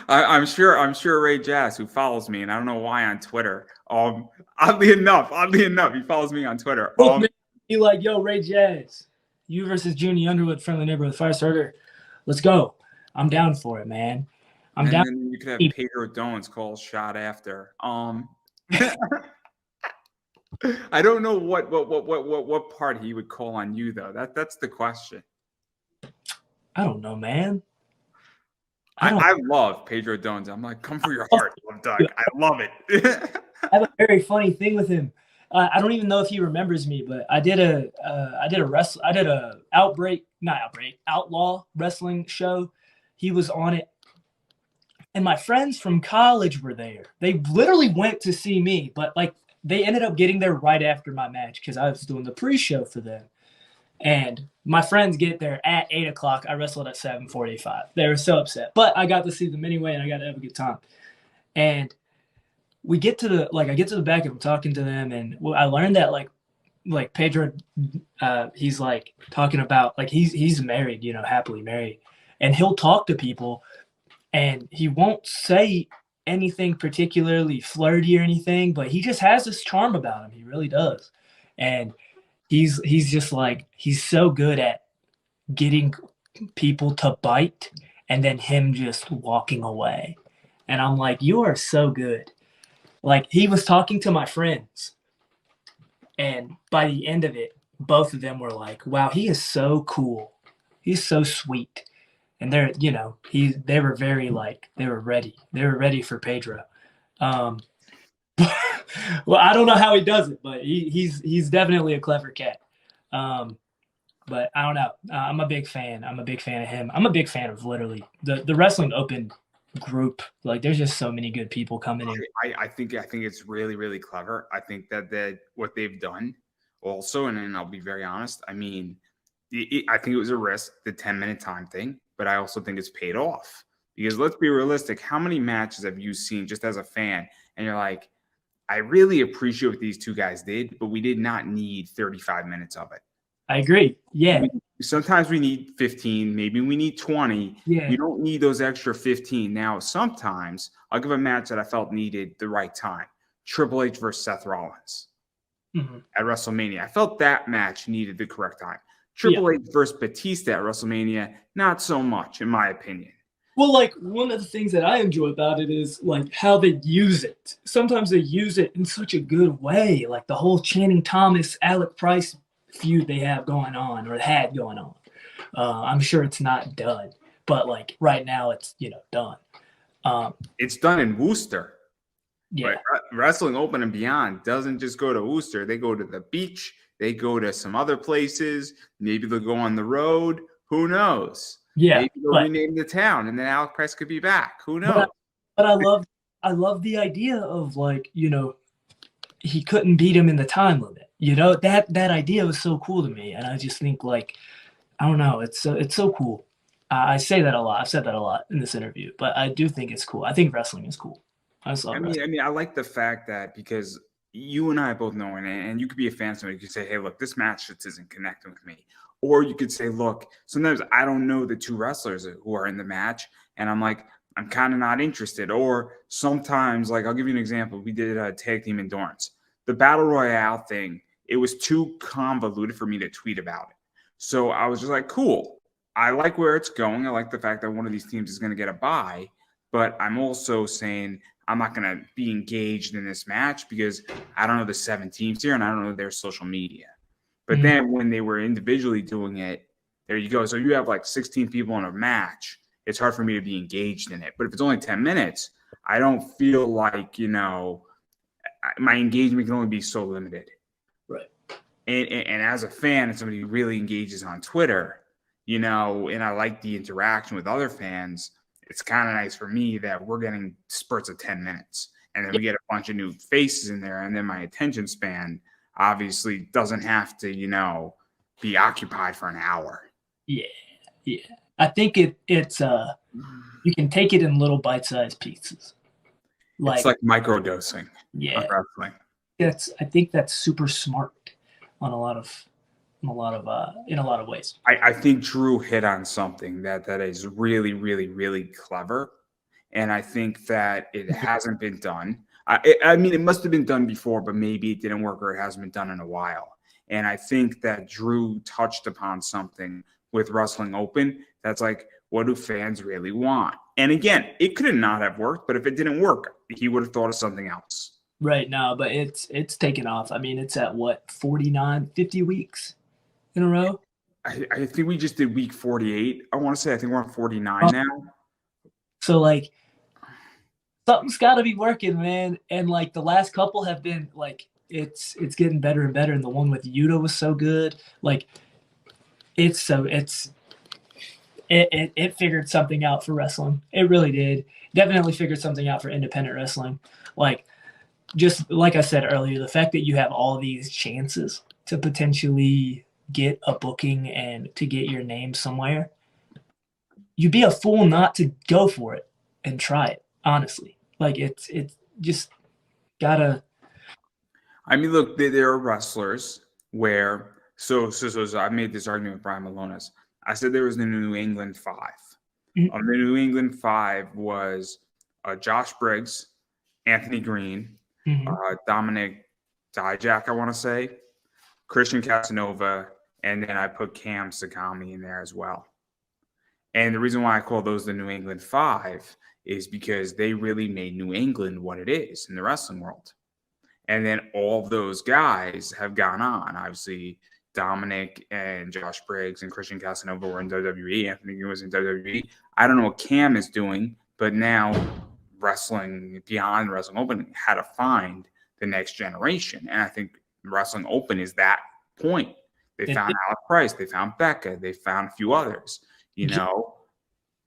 I'm sure Ray Jazz, who follows me, and I don't know why on Twitter. Oddly enough, he follows me on Twitter. He like, yo, Ray Jazz, you versus Juni Underwood, friendly neighborhood fire starter. Let's go. I'm down for it, man. I'm down. Then you could have Pedro Dones call shot after. I don't know what part he would call on you though. That's the question. I don't know, man. I love Pedro Dones. I'm like, come for your heart, Doug. I love it. I have a very funny thing with him. I don't even know if he remembers me, but I did a outlaw wrestling show. He was on it. And my friends from college were there. They literally went to see me, but like they ended up getting there right after my match because I was doing the pre-show for them. And my friends get there at 8 o'clock. I wrestled at 7:45. They were so upset. But I got to see them anyway, and I got to have a good time. And I get to the back and I'm talking to them, and I learned that like Pedro, he's like talking about like he's married, happily married, and he'll talk to people, and he won't say anything particularly flirty or anything, but he just has this charm about him. He really does, and he's just like he's so good at getting people to bite, and then him just walking away, and I'm like, you are so good. Like, he was talking to my friends, and by the end of it, both of them were like, wow, he is so cool. He's so sweet. And they were very like, they were ready. They were ready for Pedro. Well, I don't know how he does it, but he's definitely a clever cat. But I don't know. I'm a big fan. I'm a big fan of him. I'm a big fan of literally the Wrestling Open group. Like, there's just so many good people coming in. I think it's really, really clever. I think that what they've done also, and I'll be very honest, I mean, I think it was a risk, the 10-minute time thing, but I also think it's paid off because let's be realistic. How many matches have you seen just as a fan and you're like, I really appreciate what these two guys did, but we did not need 35 minutes of it. I agree. Yeah. Sometimes we need 15, maybe we need 20. Yeah. We don't need those extra 15. Now, sometimes I'll give a match that I felt needed the right time. Triple H versus Seth Rollins at WrestleMania. I felt that match needed the correct time. Triple H versus Batista at WrestleMania, not so much, in my opinion. Well, like, one of the things that I enjoy about it is, like, how they use it. Sometimes they use it in such a good way, like the whole Channing Thomas, Alec Price feud they have going on, or had going on. I'm sure it's not done, but, like, right now it's, done. It's done in Worcester. Yeah. But Wrestling Open and Beyond doesn't just go to Worcester. They go to the beach. They go to some other places. Maybe they'll go on the road. Who knows? Yeah. Maybe they'll rename the town, and then Alec Price could be back. Who knows? But I love the idea of, like, he couldn't beat him in the time limit. That idea was so cool to me, and I just think, like, I don't know, it's so cool. I say that a lot. I've said that a lot in this interview, but I do think it's cool. I think wrestling is cool. I like the fact that, because you and I both know, and you could be a fan of somebody, you could say, hey, look, this match just isn't connecting with me. Or you could say, look, sometimes I don't know the two wrestlers who are in the match, and I'm like, I'm kind of not interested. Or sometimes, like, I'll give you an example. We did a tag team endurance. The Battle Royale thing, it was too convoluted for me to tweet about it. So I was just like, cool. I like where it's going. I like the fact that one of these teams is going to get a bye. But I'm also saying I'm not going to be engaged in this match because I don't know the 7 teams here and I don't know their social media. But then when they were individually doing it, there you go. So you have like 16 people in a match. It's hard for me to be engaged in it. But if it's only 10 minutes, I don't feel like, my engagement can only be so limited. Right. And as a fan and somebody who really engages on Twitter, and I like the interaction with other fans, it's kind of nice for me that we're getting spurts of 10 minutes. And then we get a bunch of new faces in there. And then my attention span obviously doesn't have to, be occupied for an hour. Yeah. I think it's you can take it in little bite-sized pieces. It's like microdosing. Yeah. Of wrestling. I think that's super smart in a lot of ways. I think Drew hit on something that is really, really, really clever. And I think that it hasn't been done. I mean, it must have been done before, but maybe it didn't work or it hasn't been done in a while. And I think that Drew touched upon something with Wrestling Open that's like, what do fans really want? And again, it could not have worked, but if it didn't work, he would have thought of something else. Right now, but it's taken off. I mean, it's at what, 49, 50 weeks in a row? I think we just did week 48. I want to say I think we're on 49 now. So, like, something's got to be working, man. And, like, the last couple have been, like, it's getting better and better. And the one with Yuta was so good. Like, it figured something out for wrestling. It really did. Definitely figured something out for independent wrestling. Like, just like I said earlier, the fact that you have all these chances to potentially get a booking and to get your name somewhere, you'd be a fool not to go for it and try it, honestly. Like, it's just gotta. I mean, look, there are wrestlers where so I made this argument with Brian Malonis. I said there was the New England 5. The New England 5 was Josh Briggs, Anthony Green, Dominic Dijak, I want to say, Christian Casanova, and then I put Cam Sakami in there as well. And the reason why I call those the New England 5 is because they really made New England what it is in the wrestling world. And then all of those guys have gone on. Obviously, Dominic and Josh Briggs and Christian Casanova were in WWE. Anthony Green was in WWE. I don't know what Cam is doing, but now Wrestling Beyond, Wrestling Open had to find the next generation. And I think Wrestling Open is that point. They found Alec Price. They found Becca. They found a few others,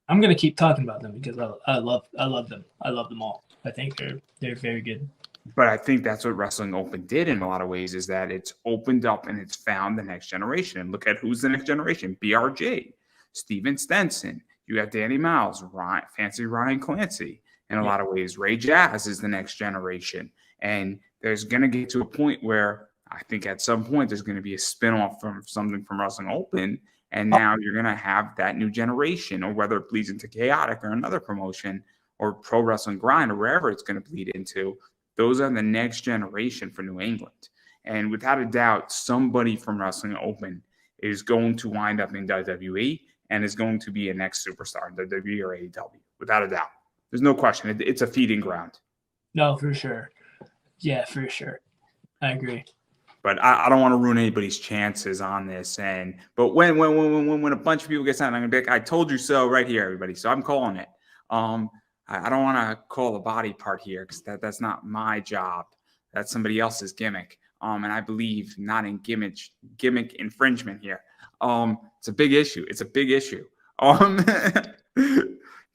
I'm going to keep talking about them because I love them. I love them all. I think they're very good. But I think that's what Wrestling Open did in a lot of ways, is that it's opened up and it's found the next generation. And look at who's the next generation. BRJ, Steven Stenson. You got Danny Miles, Ryan Clancy. In a lot of ways, Ray Jazz is the next generation. And there's going to get to a point where I think at some point there's going to be a spinoff from something from Wrestling Open. And now you're going to have that new generation, or whether it bleeds into Chaotic or another promotion or Pro Wrestling Grind or wherever it's going to bleed into. Those are the next generation for New England. And without a doubt, somebody from Wrestling Open is going to wind up in WWE and is going to be a next superstar in WWE or AEW, without a doubt. There's no question. It's a feeding ground. No, for sure. Yeah, for sure. I agree. But I don't want to ruin anybody's chances on this. But when a bunch of people get signed, I'm gonna be like, I told you so right here, everybody. So I'm calling it. I don't want to call the body part here because that's not my job. That's somebody else's gimmick. And I believe not in gimmick infringement here. It's a big issue. It's a big issue. And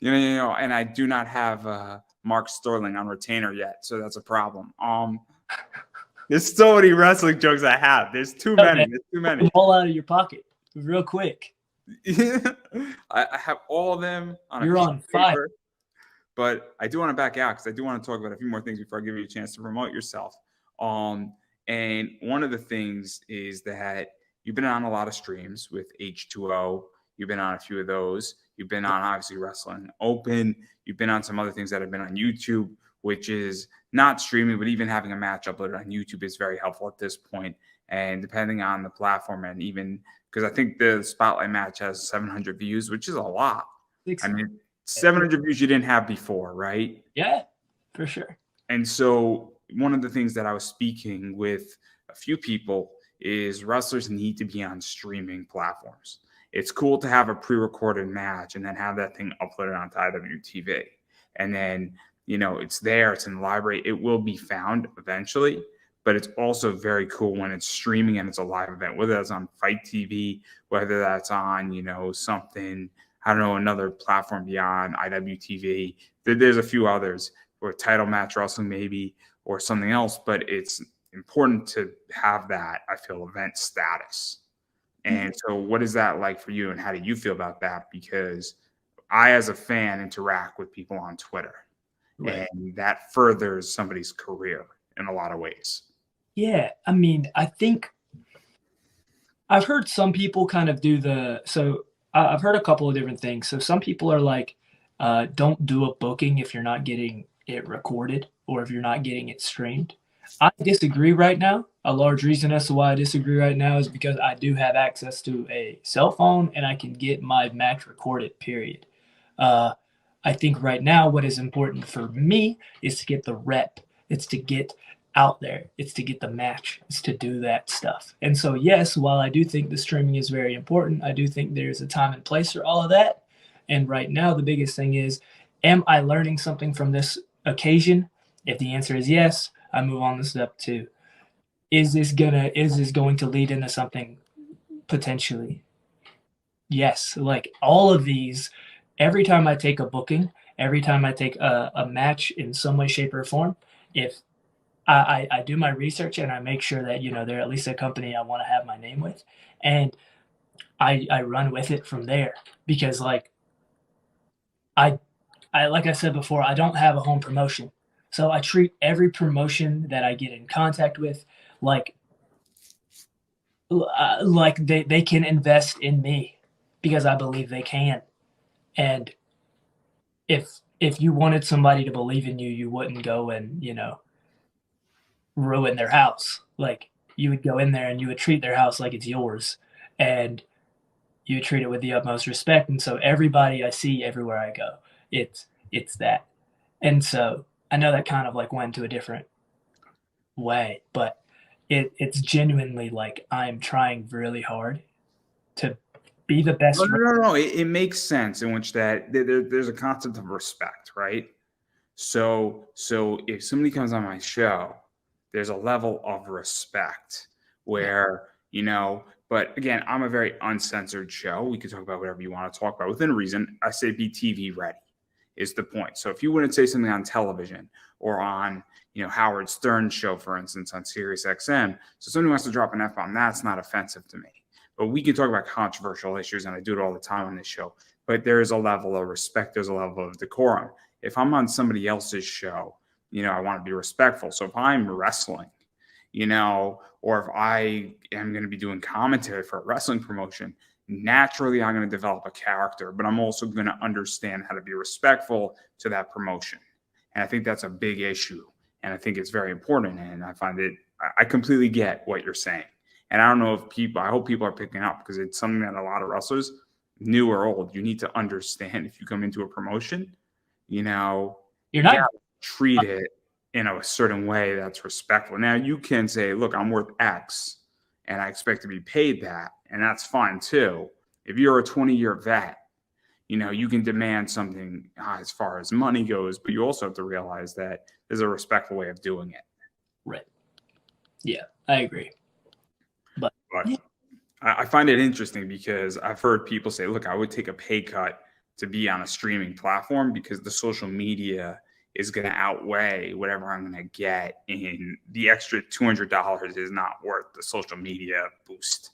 I do not have Mark Sterling on retainer yet, so that's a problem. There's so many wrestling jokes I have. There's too many. Man. There's too many. All out of your pocket real quick. I have all of them on You're on fire. But I do want to back out because I do want to talk about a few more things before I give you a chance to promote yourself. And one of the things is that you've been on a lot of streams with H2O. You've been on a few of those. You've been on, obviously, Wrestling Open. You've been on some other things that have been on YouTube, which is not streaming, but even having a match uploaded on YouTube is very helpful at this point. And depending on the platform, and even because I think the Spotlight match has 700 views, which is a lot. I mean, 700 views you didn't have before, right? Yeah, for sure. And so one of the things that I was speaking with a few people is wrestlers need to be on streaming platforms. It's cool to have a pre-recorded match and then have that thing uploaded onto IWTV. And then, it's there, it's in the library. It will be found eventually, but it's also very cool when it's streaming and it's a live event, whether that's on Fight TV, whether that's on, something, I don't know, another platform beyond IWTV. There's a few others, or Title Match Wrestling maybe, or something else, but it's important to have that, I feel, event status. And so what is that like for you, and how do you feel about that? Because I, as a fan, interact with people on Twitter, right, and that furthers somebody's career in a lot of ways. Yeah, I mean, I think I've heard some people kind of do I've heard a couple of different things. So some people are like, don't do a booking if you're not getting it recorded or if you're not getting it streamed. I disagree right now. A large reason as to why I disagree right now is because I do have access to a cell phone and I can get my match recorded, period. I think right now what is important for me is to get the rep. It's to get out there. It's to get the match. It's to do that stuff. And so, yes, while I do think the streaming is very important, I do think there's a time and place for all of that. And right now, the biggest thing is, am I learning something from this occasion? If the answer is yes, I move on to step 2. Is this going to lead into something potentially? Yes. Like all of these, every time I take a booking, every time I take a match in some way, shape, or form, if I do my research and I make sure that, they're at least a company I want to have my name with, and I run with it from there, because like I like I said before, I don't have a home promotion. So I treat every promotion that I get in contact with like they can invest in me, because I believe they can. And if you wanted somebody to believe in you, you wouldn't go and, ruin their house. Like, you would go in there and you would treat their house like it's yours, and you would treat it with the utmost respect. And so everybody I see everywhere I go, it's that. And so I know that kind of like went to a different way, but it's genuinely like I'm trying really hard to be the best. No. It makes sense in which that there's a concept of respect, right? So if somebody comes on my show, there's a level of respect where, but again, I'm a very uncensored show. We can talk about whatever you want to talk about within reason. I say be TV ready is the point. So if you wouldn't say something on television or on, Howard Stern's show, for instance, on Sirius XM, so somebody wants to drop an F-bomb, that's not offensive to me. But we can talk about controversial issues, and I do it all the time on this show. But there is a level of respect. There's a level of decorum. If I'm on somebody else's show, I want to be respectful. So if I'm wrestling, or if I am going to be doing commentary for a wrestling promotion, naturally I'm going to develop a character, but I'm also going to understand how to be respectful to that promotion. And I think that's a big issue. And I think it's very important. And I find it, I completely get what you're saying. And I don't know if people, I hope people are picking up, because it's something that a lot of wrestlers, new or old, you need to understand. If you come into a promotion, you know, You're not treat it in a certain way that's respectful. Now you can say, look, I'm worth X and I expect to be paid that. And that's fine too. If you're a 20-year vet, you know, you can demand something as far as money goes, but you also have to realize that there's a respectful way of doing it. right. Yeah, I agree. But yeah. I find it interesting because I've heard people say, look, I would take a pay cut to be on a streaming platform because the social media is going to outweigh whatever I'm going to get, in the extra $200 is not worth the social media boost.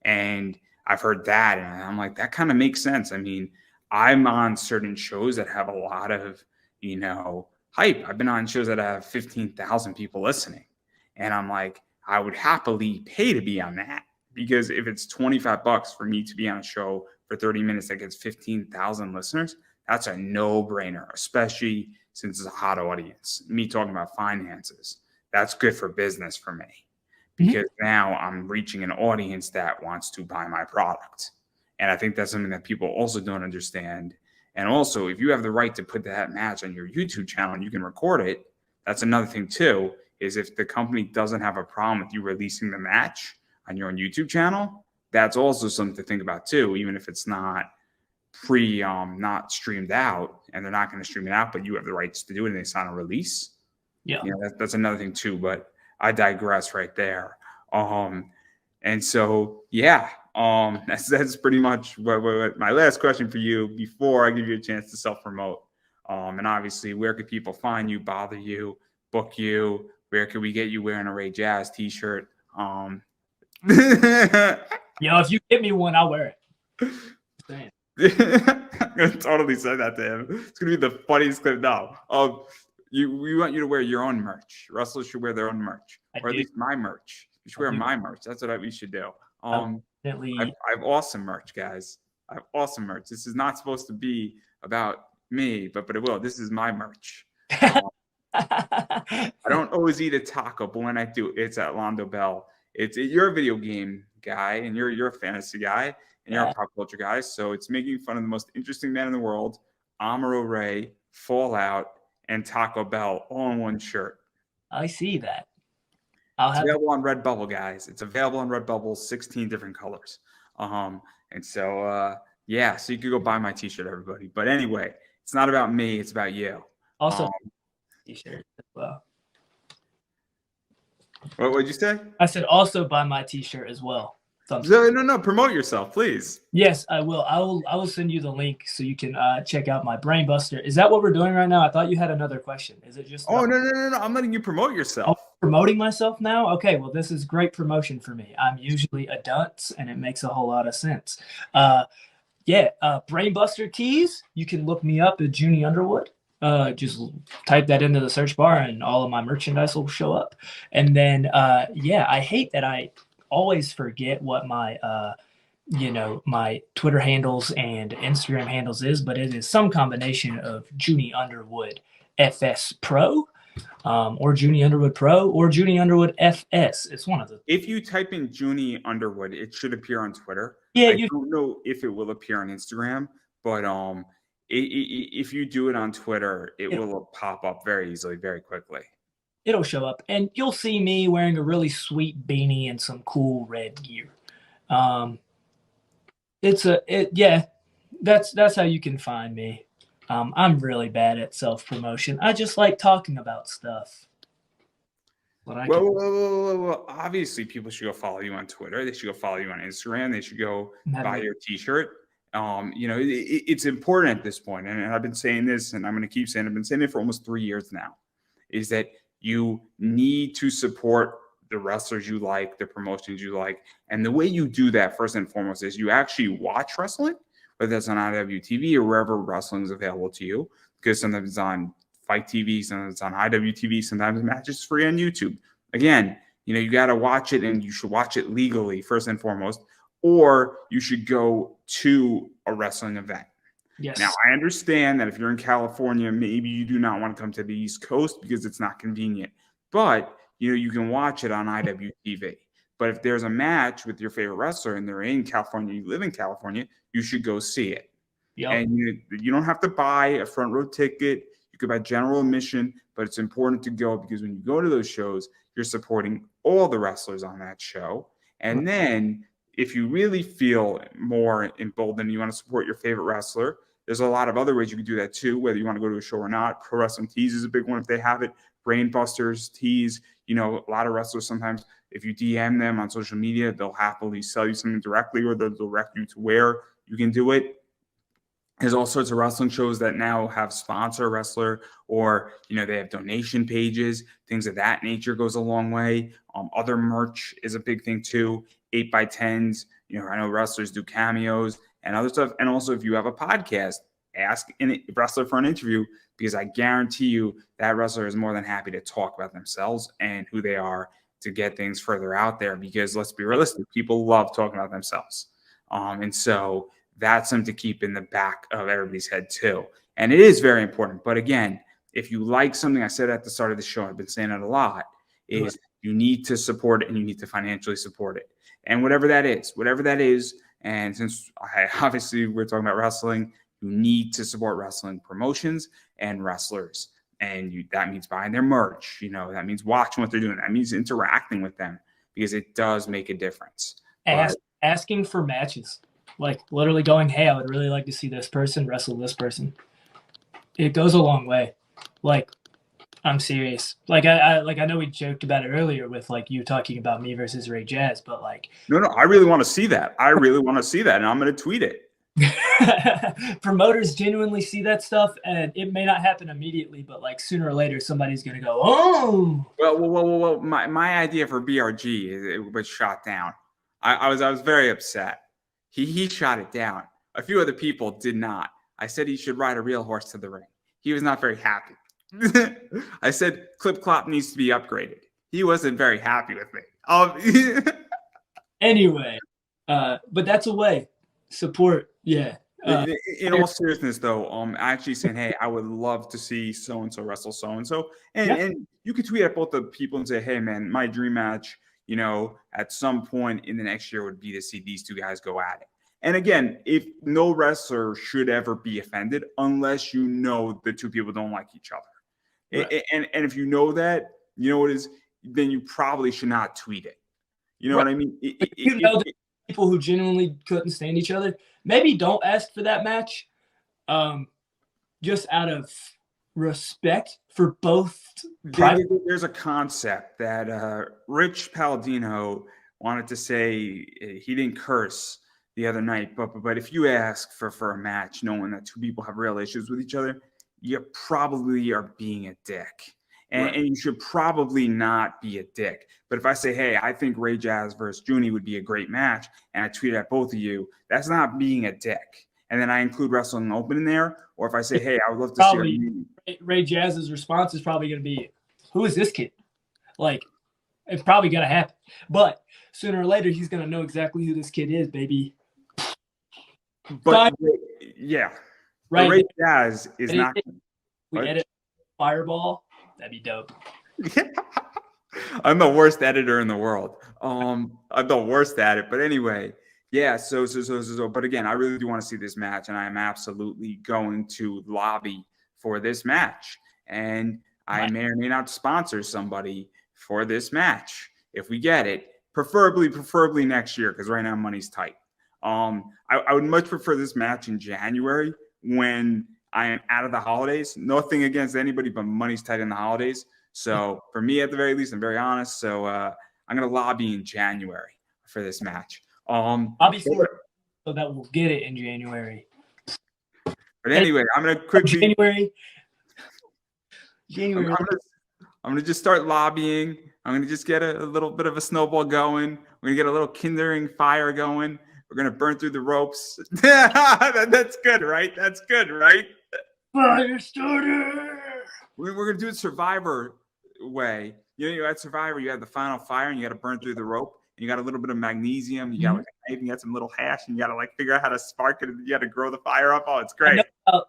And I've heard that, and I'm like, that kind of makes sense. I mean, I'm on certain shows that have a lot of, you know, hype. I've been on shows that have 15,000 people listening. And I'm like, I would happily pay to be on that, because if it's $25 for me to be on a show for 30 minutes that gets 15,000 listeners, that's a no-brainer, especially since it's a hot audience. Me talking about finances, that's good for business for me, because now I'm reaching an audience that wants to buy my product. And I think that's something that people also don't understand. And also, if you have the right to put that match on your YouTube channel and you can record it, that's another thing too, is if the company doesn't have a problem with you releasing the match on your own YouTube channel, that's also something to think about too, even if it's not not streamed out, and they're not going to stream it out, but you have the rights to do it and they sign a release. Yeah. That's another thing too, but I digress right there. And so, yeah, that's pretty much what my last question for you before I give you a chance to self-promote. And obviously, where could people find you, bother you, book you? Where could we get you wearing a Ray Jazz t-shirt? If you get me one, I'll wear it. I totally said that to him. It's gonna be the funniest clip now. We want you to wear your own merch. Wrestlers should wear their own merch, or at least my merch. You should wear my merch. That's what we should do. I have awesome merch, guys. I have awesome merch. This is not supposed to be about me, but it will. This is my merch. I don't always eat a taco, but when I do, it's at Londo Bell. You're a video game guy, and you're a fantasy guy, and you're a pop culture guy. So it's making fun of the most interesting man in the world, Amuro Ray, Fallout, and Taco Bell all in one shirt. I see that. It's available on Redbubble, guys. It's available on Redbubble, 16 different colors. And so, so you could go buy my t-shirt, everybody. But anyway, it's not about me. It's about you. Also, t-shirt as well. What would you say? I said also buy my t-shirt as well. No, promote yourself, please. Yes, I will. I will send you the link so you can check out my Brain Buster. Is that what we're doing right now? I thought you had another question. Is it just? Oh, no. I'm letting you promote yourself. Oh, promoting myself now? Okay, well, this is great promotion for me. I'm usually a dunce, and it makes a whole lot of sense. Brain Buster tees. You can look me up at Juni Underwood. Just type that into the search bar, and all of my merchandise will show up. And then, I hate that I always forget what my my Twitter handles and Instagram handles is, but it is some combination of Juni Underwood FS Pro, or Juni Underwood Pro, or Juni Underwood FS. It's one of the. If you type in Juni Underwood, it should appear on Twitter. Yeah, I don't know if it will appear on Instagram, but if you do it on Twitter, it will pop up very easily, very quickly. It'll show up, and you'll see me wearing a really sweet beanie and some cool red gear. That's how you can find me. I'm really bad at self-promotion. I just like talking about stuff. Well, obviously people should go follow you on Twitter. They should go follow you on Instagram. They should go buy your t-shirt. It's important at this point, and I've been saying this, and I'm going to keep saying, I've been saying it for almost 3 years now, is that you need to support the wrestlers you like, the promotions you like. And the way you do that, first and foremost, is you actually watch wrestling, whether that's on IWTV or wherever wrestling is available to you, because sometimes it's on Fight TV, sometimes it's on IWTV, sometimes the match is free on YouTube. Again, you got to watch it, and you should watch it legally, first and foremost. or you should go to a wrestling event. Yes. Now, I understand that if you're in California, maybe you do not want to come to the East Coast because it's not convenient. But, you can watch it on IWTV. But if there's a match with your favorite wrestler and they're in California, you live in California, you should go see it. Yep. And you don't have to buy a front row ticket. You could buy general admission, but it's important to go because when you go to those shows, you're supporting all the wrestlers on that show. And then if you really feel more emboldened, you want to support your favorite wrestler, there's a lot of other ways you can do that too, whether you want to go to a show or not. Pro Wrestling Tees is a big one if they have it. Brainbusters Tees, a lot of wrestlers sometimes, if you DM them on social media, they'll happily sell you something directly or they'll direct you to where you can do it. There's all sorts of wrestling shows that now have sponsor wrestler or, they have donation pages, things of that nature goes a long way. Other merch is a big thing too. 8x10s, I know wrestlers do cameos and other stuff. And also if you have a podcast, ask a wrestler for an interview because I guarantee you that wrestler is more than happy to talk about themselves and who they are to get things further out there because let's be realistic, people love talking about themselves. And so that's something to keep in the back of everybody's head too. And it is very important. But again, if you like something I said at the start of the show, I've been saying it a lot, is you need to support it and you need to financially support it. And whatever that is, and since obviously we're talking about wrestling, you need to support wrestling promotions and wrestlers. And that means buying their merch, that means watching what they're doing. That means interacting with them because it does make a difference. Asking for matches. Like literally going, hey, I would really like to see this person wrestle this person. It goes a long way. Like, I'm serious. Like I know we joked about it earlier with like you talking about me versus Ray Jazz, but like no, I really want to see that. And I'm going to tweet it. Promoters genuinely see that stuff, and it may not happen immediately, but like sooner or later, somebody's gonna go, oh. Well. My idea for BRG it was shot down. I was very upset. He shot it down. A few other people did not. I said he should ride a real horse to the ring. He was not very happy. I said Clip Clop needs to be upgraded. He wasn't very happy with me. Anyway, but that's a way. Support, yeah. In all seriousness, though, actually saying, hey, I would love to see so-and-so wrestle so-and-so. And you could tweet at both the people and say, hey, man, my dream match, at some point in the next year would be to see these two guys go at it. And again, if no wrestler should ever be offended unless the two people don't like each other. Right. And if you know that, then you probably should not tweet it. You know what I mean? People who genuinely couldn't stand each other, maybe don't ask for that match, just out of respect for both. There's a concept that Rich Palladino wanted to say. He didn't curse the other night, but if you ask for a match knowing that two people have real issues with each other, you probably are being a dick. And you should probably not be a dick. But if I say, hey, I think Ray Jazz versus Juni would be a great match, and I tweet at both of you, that's not being a dick. And then I include Wrestling Open in there. Or if I say, hey, I would love to see Ray Jazz's response is probably going to be, who is this kid? Like, it's probably going to happen. But sooner or later, he's going to know exactly who this kid is, baby. But, yeah. Right. Ray Jazz is not. We edit Fireball. That'd be dope. I'm the worst editor in the world. I'm the worst at it. But anyway, yeah. So. But again, I really do want to see this match, and I am absolutely going to lobby for this match. And I may or may not sponsor somebody for this match if we get it. Preferably next year, because right now money's tight. I would much prefer this match in January when I am out of the holidays. Nothing against anybody, but money's tight in the holidays. So for me, at the very least, I'm very honest. So I'm going to lobby in January for this match. Lobby for it so that we'll get it in January. But anyway, I'm going to quickly January. I'm going to just start lobbying. I'm going to just get a little bit of a snowball going. We're going to get a little kindling fire going. We're going to burn through the ropes. That's good, right? That's good, right? Fire starter. We're going to do it Survivor way. At Survivor, you have the final fire, and you got to burn through the rope. And you got a little bit of magnesium. You got like a knife, and you got some little hash, and you got to like figure out how to spark it. And you got to grow the fire up. Oh, it's great.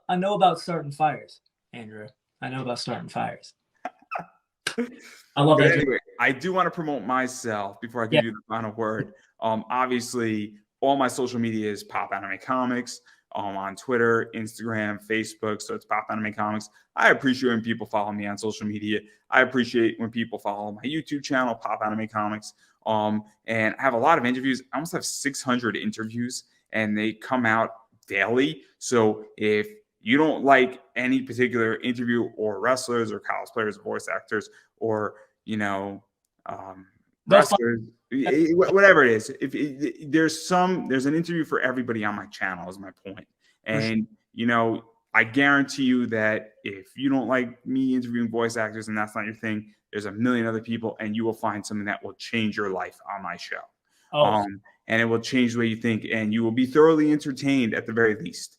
I know about starting fires, Andrew. I know about starting fires. I love that. Anyway, I do want to promote myself before I give you the final word. Obviously, all my social media is Pop Anime Comics. On Twitter, Instagram, Facebook. So it's Pop Anime Comics. I appreciate when people follow me on social media. I appreciate when people follow my YouTube channel, Pop Anime Comics. And I have a lot of interviews. I almost have 600 interviews, and they come out daily. So if you don't like any particular interview or wrestlers or cosplayers or voice actors or, wrestlers, whatever it is, there's an interview for everybody on my channel is my point. And, I guarantee you that if you don't like me interviewing voice actors and that's not your thing, there's a million other people, and you will find something that will change your life on my show. And it will change the way you think, and you will be thoroughly entertained at the very least.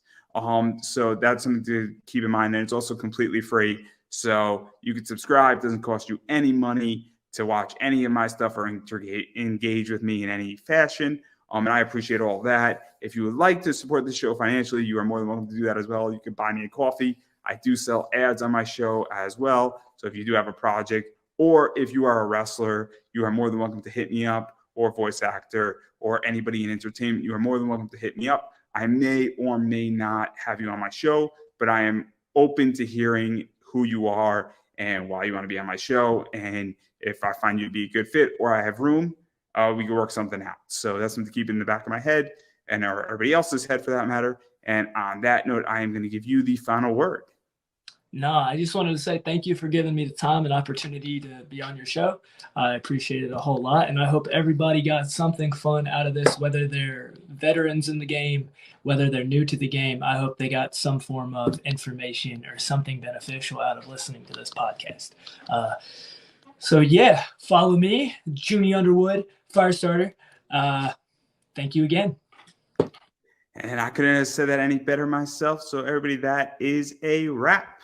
So that's something to keep in mind. And it's also completely free. So you can subscribe. It doesn't cost you any money to watch any of my stuff or engage with me in any fashion. And I appreciate all that. If you would like to support the show financially, you are more than welcome to do that as well. You can buy me a coffee. I do sell ads on my show as well. So if you do have a project, or if you are a wrestler, you are more than welcome to hit me up, or voice actor, or anybody in entertainment, you are more than welcome to hit me up. I may or may not have you on my show, but I am open to hearing who you are and why you want to be on my show. And if I find you to be a good fit or I have room, we can work something out. So that's something to keep in the back of my head and everybody else's head for that matter. And on that note, I am going to give you the final word. No, I just wanted to say thank you for giving me the time and opportunity to be on your show. I appreciate it a whole lot. And I hope everybody got something fun out of this, whether they're veterans in the game, whether they're new to the game. I hope they got some form of information or something beneficial out of listening to this podcast. So yeah, follow me, Juni Underwood, Firestarter. Thank you again. And I couldn't have said that any better myself. So everybody, that is a wrap.